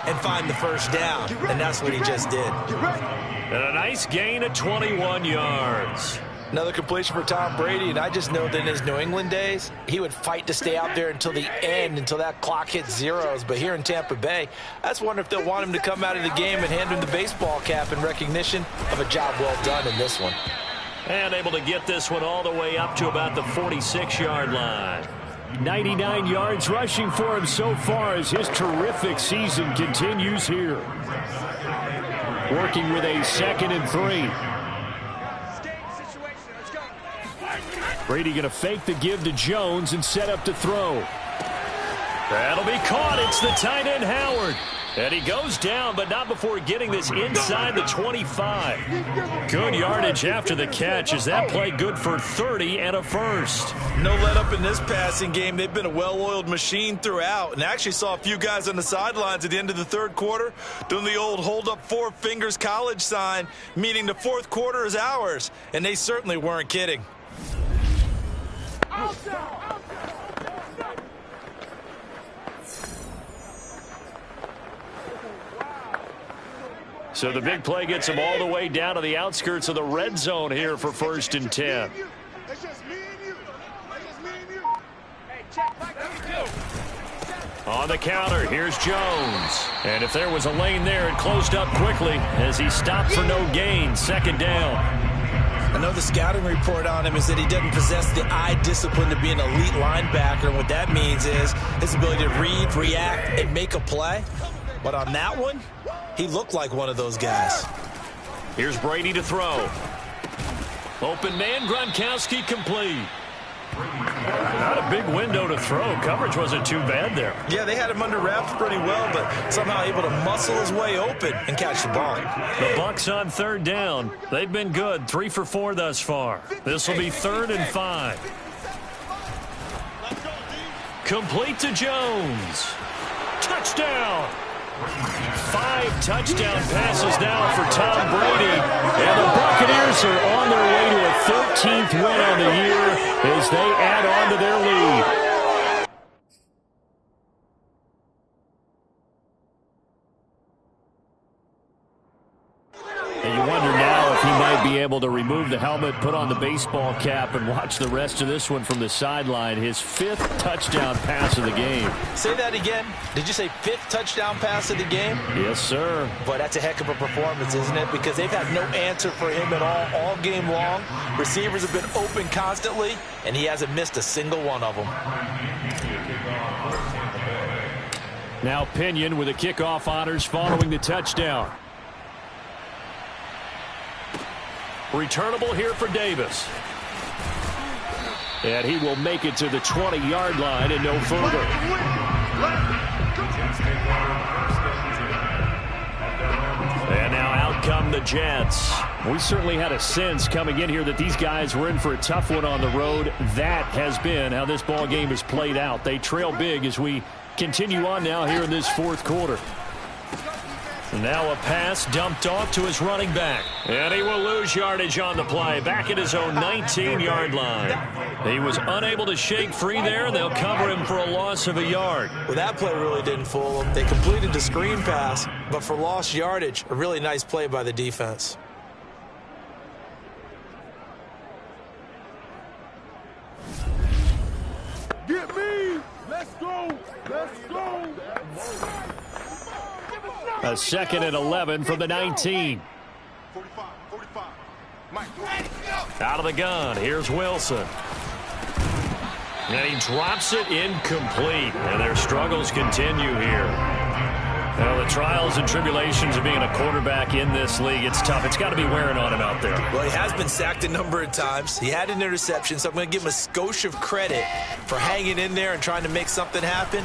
and find the first down. And that's what he just did. And a nice gain of 21 yards. Another completion for Tom Brady, and I just know that in his New England days, he would fight to stay out there until the end, until that clock hit zeros. But here in Tampa Bay, I just wonder if they'll want him to come out of the game and hand him the baseball cap in recognition of a job well done in this one. And able to get this one all the way up to about the 46-yard line. 99 yards rushing for him so far as his terrific season continues here. Working with a 2nd and 3. Brady going to fake the give to Jones and set up to throw. That'll be caught. It's the tight end, Howard. And he goes down, but not before getting this inside the 25. Good yardage after the catch. Is that play good for 30 and a first? No let up in this passing game. They've been a well-oiled machine throughout. And actually saw a few guys on the sidelines at the end of the third quarter doing the old hold up 4 fingers college sign, meaning the fourth quarter is ours. And they certainly weren't kidding. So the big play gets him all the way down to the outskirts of the red zone here for 1st and 10. On the counter, here's Jones. And if there was a lane there, it closed up quickly as he stopped for no gain. 2nd down. I know the scouting report on him is that he doesn't possess the eye discipline to be an elite linebacker. And what that means is his ability to read, react, and make a play. But on that one, he looked like one of those guys. Here's Brady to throw. Open man, Gronkowski complete. Not a big window to throw. Coverage wasn't too bad there. Yeah, they had him under wraps pretty well, but somehow able to muscle his way open and catch the ball. The Bucks on 3rd down. They've been good. 3 for 4 thus far. This will be 3rd and 5. Complete to Jones. Touchdown. 5 touchdown passes now for Tom Brady. And the Buccaneers are on their way to a 13th win on the year as they add on to their lead. And you wonder now if he might be able to remove the helmet, put on the baseball cap, and watch the rest of this one from the sideline. His 5th touchdown pass of the game. Say that again. Did you say 5th touchdown pass of the game? Yes, sir. Boy, that's a heck of a performance, isn't it? Because they've had no answer for him at all game long. Receivers have been open constantly, and he hasn't missed a single one of them. Now Pinion with the kickoff honors following the touchdown. Returnable here for Davis. And he will make it to the 20-yard line and no further. And now out come the Jets. We certainly had a sense coming in here that these guys were in for a tough one on the road. That has been how this ball game has played out. They trail big as we continue on now here in this 4th quarter. Now a pass dumped off to his running back. And he will lose yardage on the play. Back at his own 19-yard line. He was unable to shake free there, and they'll cover him for a loss of a yard. Well, that play really didn't fool them. They completed the screen pass, but for lost yardage, a really nice play by the defense. Get me! Let's go! Let's go! A 2nd and 11 from the 19. 45. Mike. Out of the gun, here's Wilson. And he drops it incomplete. And their struggles continue here. Well, the trials and tribulations of being a quarterback in this league, it's tough. It's got to be wearing on him out there. Well, he has been sacked a number of times. He had an interception, so I'm going to give him a skosh of credit for hanging in there and trying to make something happen,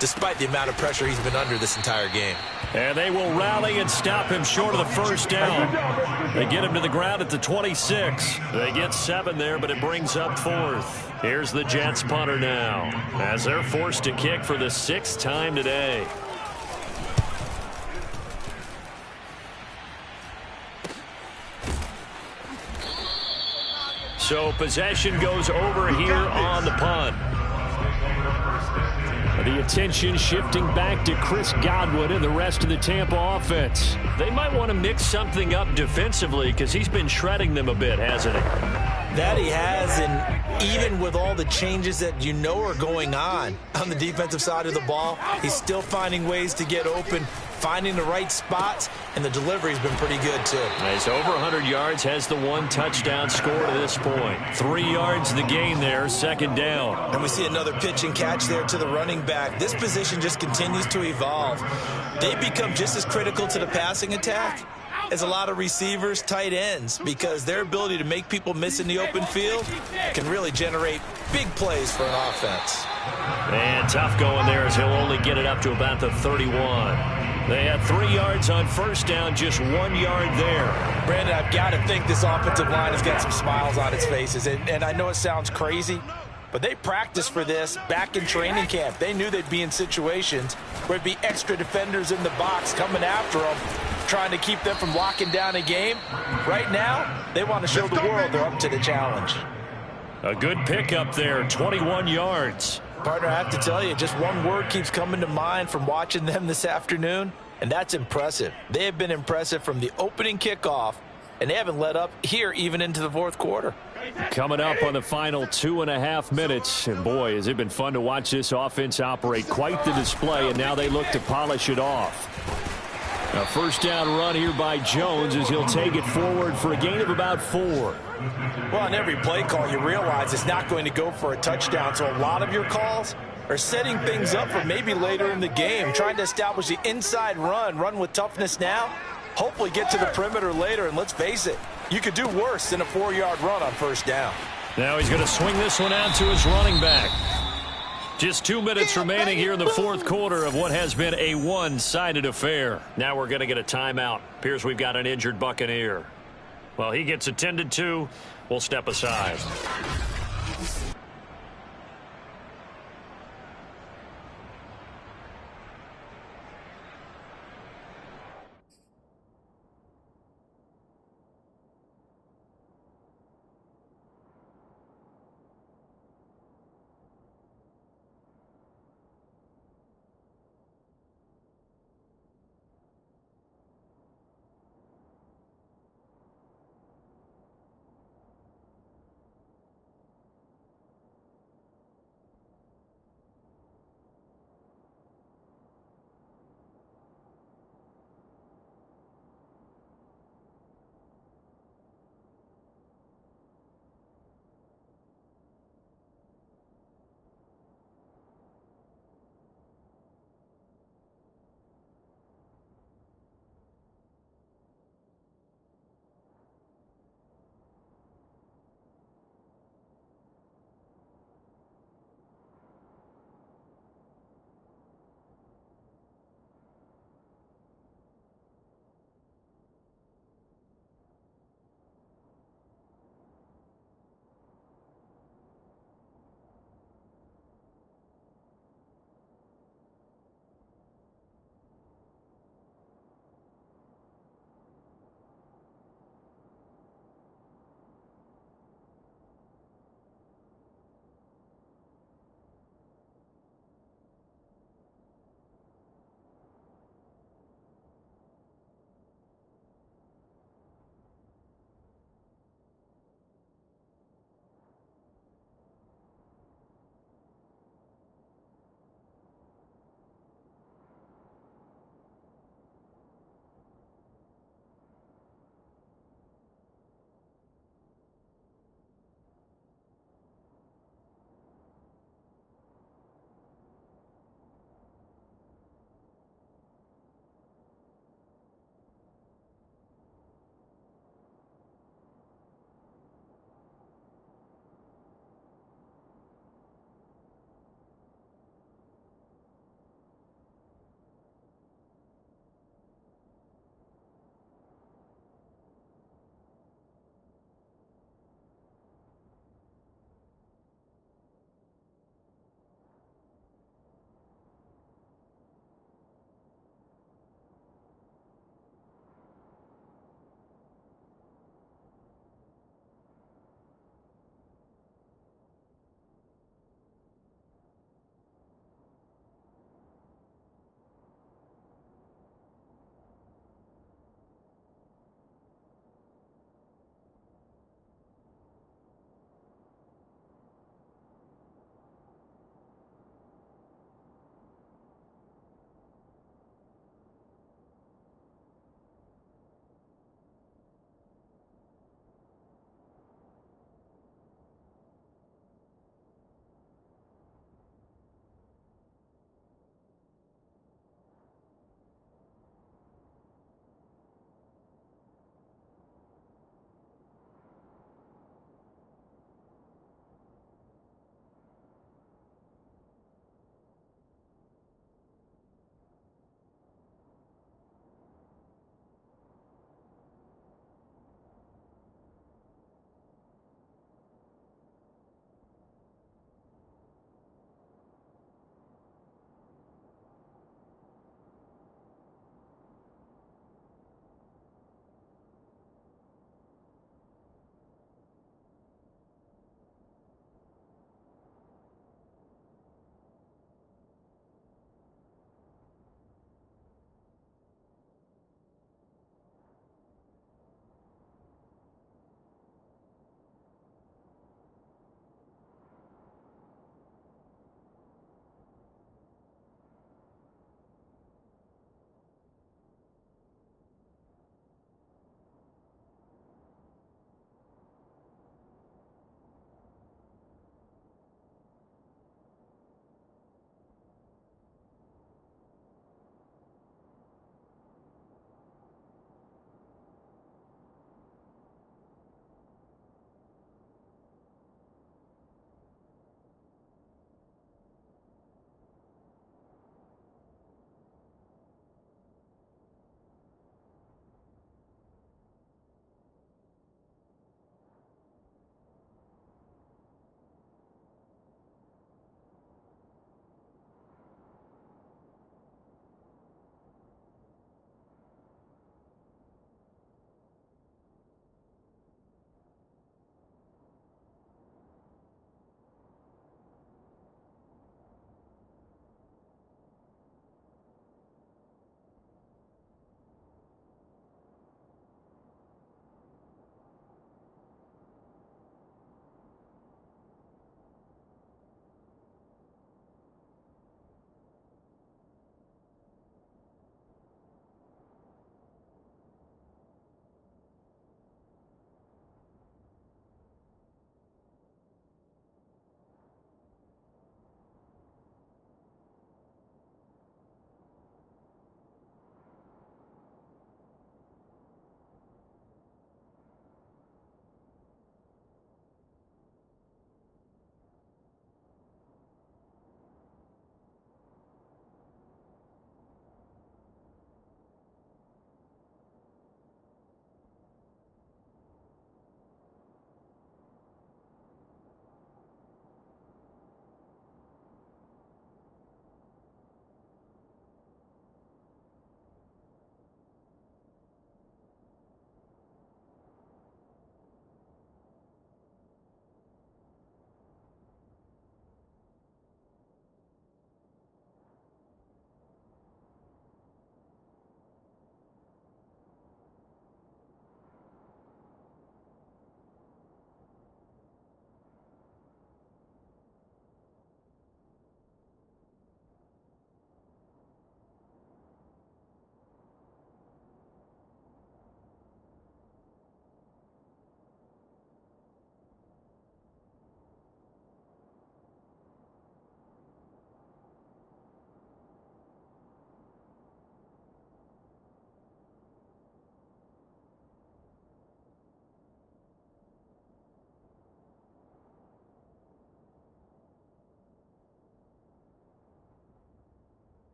despite the amount of pressure he's been under this entire game. And they will rally and stop him short of the 1st down. They get him to the ground at the 26. They get 7 there, but it brings up 4th. Here's the Jets punter now, as they're forced to kick for the 6th time today. So possession goes over here on the punt. The attention shifting back to Chris Godwin and the rest of the Tampa offense. They might want to mix something up defensively because he's been shredding them a bit, hasn't he? That he has, and even with all the changes that are going on the defensive side of the ball, he's still finding ways to get open finding the right spots, and the delivery's been pretty good, too. He's over 100 yards, has the 1 touchdown score to this point. 3 yards the gain there, 2nd down. And we see another pitch and catch there to the running back. This position just continues to evolve. They become just as critical to the passing attack as a lot of receivers, tight ends, because their ability to make people miss in the open field can really generate big plays for an offense. And tough going there as he'll only get it up to about the 31. They had 3 yards on 1st down, just 1 yard there. Brandon, I've got to think this offensive line has got some smiles on its faces. And I know it sounds crazy, but they practiced for this back in training camp. They knew they'd be in situations where there'd be extra defenders in the box coming after them, trying to keep them from locking down a game. Right now, they want to show the world they're up to the challenge. A good pickup there, 21 yards. Partner, I have to tell you, just one word keeps coming to mind from watching them this afternoon, and that's impressive. They have been impressive from the opening kickoff, and they haven't let up here even into the 4th quarter. Coming up on the final 2.5 minutes, and boy, has it been fun to watch this offense operate. Quite the display, and now they look to polish it off. A 1st down run here by Jones as he'll take it forward for a gain of about 4. Well, on every play call, you realize it's not going to go for a touchdown, so a lot of your calls are setting things up for maybe later in the game, trying to establish the inside run with toughness now, hopefully get to the perimeter later, and let's face it, you could do worse than a 4-yard run on 1st down. Now he's going to swing this one out to his running back. Just 2 minutes remaining here in the 4th quarter of what has been a one-sided affair. Now we're going to get a timeout. Appears we've got an injured Buccaneer. Well, he gets attended to. We'll step aside.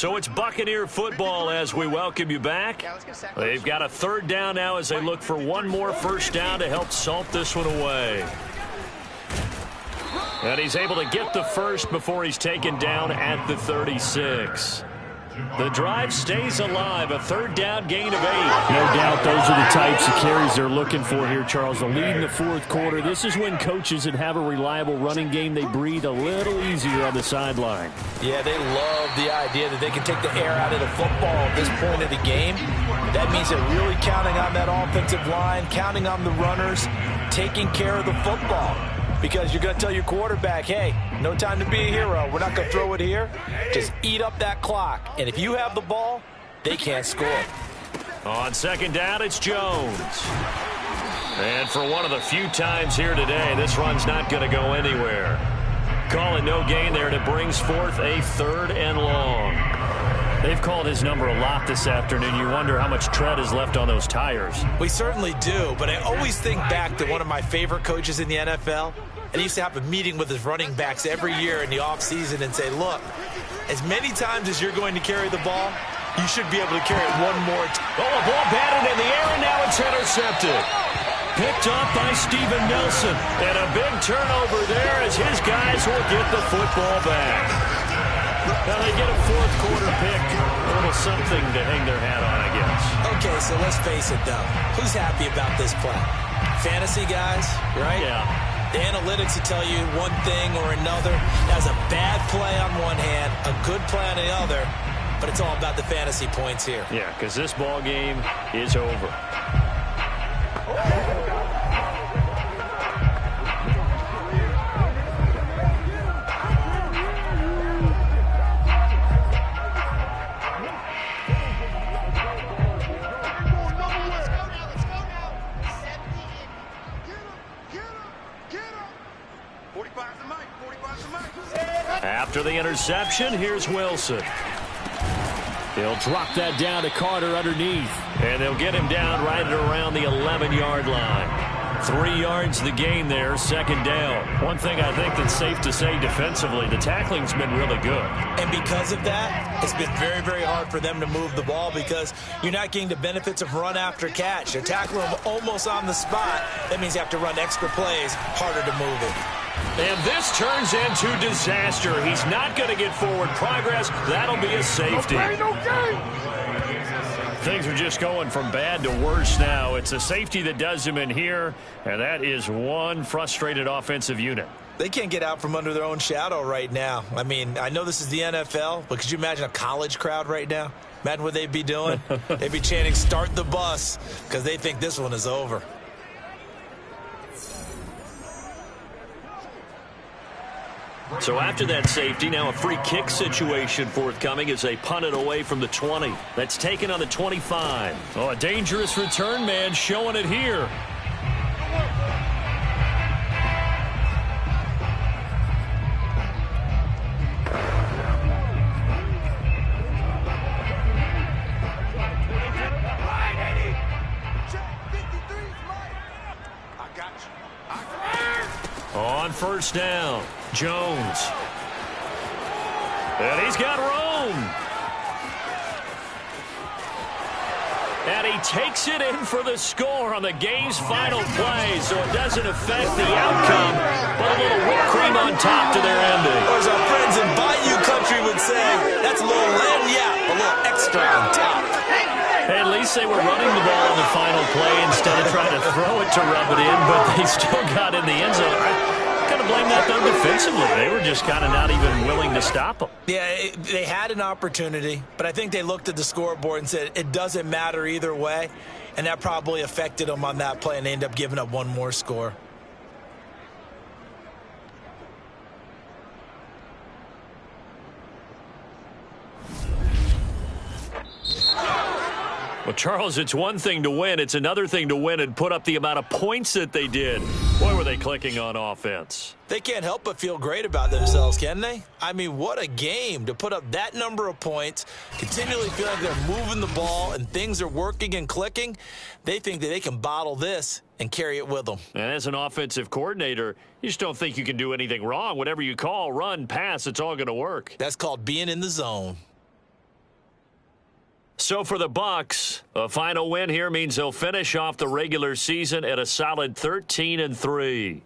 So it's Buccaneer football as we welcome you back. They've got a third down now as they look for one more first down to help salt this one away. And he's able to get the first before he's taken down at the 36. The drive stays alive. A third down gain of 8. No doubt those are the types of carries they're looking for here, Charles. The lead in the fourth quarter. This is when coaches that have a reliable running game, they breathe a little easier on the sideline. Yeah, they love the idea that they can take the air out of the football at this point of the game. That means they're really counting on that offensive line, counting on the runners, taking care of the football. Because you're going to tell your quarterback, hey, no time to be a hero. We're not going to throw it here. Just eat up that clock. And if you have the ball, they can't score. On second down, it's Jones. And for one of the few times here today, this run's not going to go anywhere. Calling no gain there, and it brings forth a third and long. They've called his number a lot this afternoon. You wonder how much tread is left on those tires. We certainly do, but I always think back to one of my favorite coaches in the NFL. And he used to have a meeting with his running backs every year in the offseason and say, look, as many times as you're going to carry the ball, you should be able to carry it one more time. Oh, a ball batted in the air, and now it's intercepted. Picked up by Steven Nelson. And a big turnover there as his guys will get the football back. Now they get a fourth quarter pick. A little something to hang their hat on, I guess. Okay, so let's face it, though. Who's happy about this play? Fantasy guys, right? Yeah. The analytics will tell you one thing or another. That was a bad play on one hand, a good play on the other, but it's all about the fantasy points here. Yeah, because this ball game is over. After the interception, here's Wilson. They'll drop that down to Carter underneath. And they'll get him down right at around the 11-yard line. 3 yards the gain there, second down. One thing I think that's safe to say defensively, the tackling's been really good. And because of that, it's been very, very hard for them to move the ball because you're not getting the benefits of run after catch. They're tackling them almost on the spot. That means you have to run extra plays, harder to move it. And this turns into disaster. He's not going to get forward progress. That'll be a safety. Things are just going from bad to worse now. It's a safety that does him in here, and that is one frustrated offensive unit. They can't get out from under their own shadow right now. I mean, I know this is the NFL, but could you imagine a college crowd right now? Imagine what they'd be doing. They'd be chanting, start the bus, because they think this one is over. So after that safety, now a free kick situation forthcoming as they punt it away from the 20. That's taken on the 25. Oh, a dangerous return man showing it here. On first down, Jones. And he's got room. And he takes it in for the score on the game's final play, so it doesn't affect the outcome, but a little whipped cream on top to their ending. Or as our friends in Bayou Country would say, that's a little lagniappe, a little extra on top. Hey, at least they were running the ball on the final play instead of trying to throw it to rub it in, but they still got in the end zone. I got to blame that, though, defensively. They were just kind of not even willing to stop them. Yeah, they had an opportunity, but I think they looked at the scoreboard and said it doesn't matter either way, and that probably affected them on that play, and they ended up giving up one more score. Well, Charles, it's one thing to win. It's another thing to win and put up the amount of points that they did. Boy, were they clicking on offense. They can't help but feel great about themselves, can they? I mean, what a game to put up that number of points, continually feel like they're moving the ball and things are working and clicking. They think that they can bottle this and carry it with them. And as an offensive coordinator, you just don't think you can do anything wrong. Whatever you call, run, pass, it's all going to work. That's called being in the zone. So for the Bucs, a final win here means they'll finish off the regular season at a solid 13-3.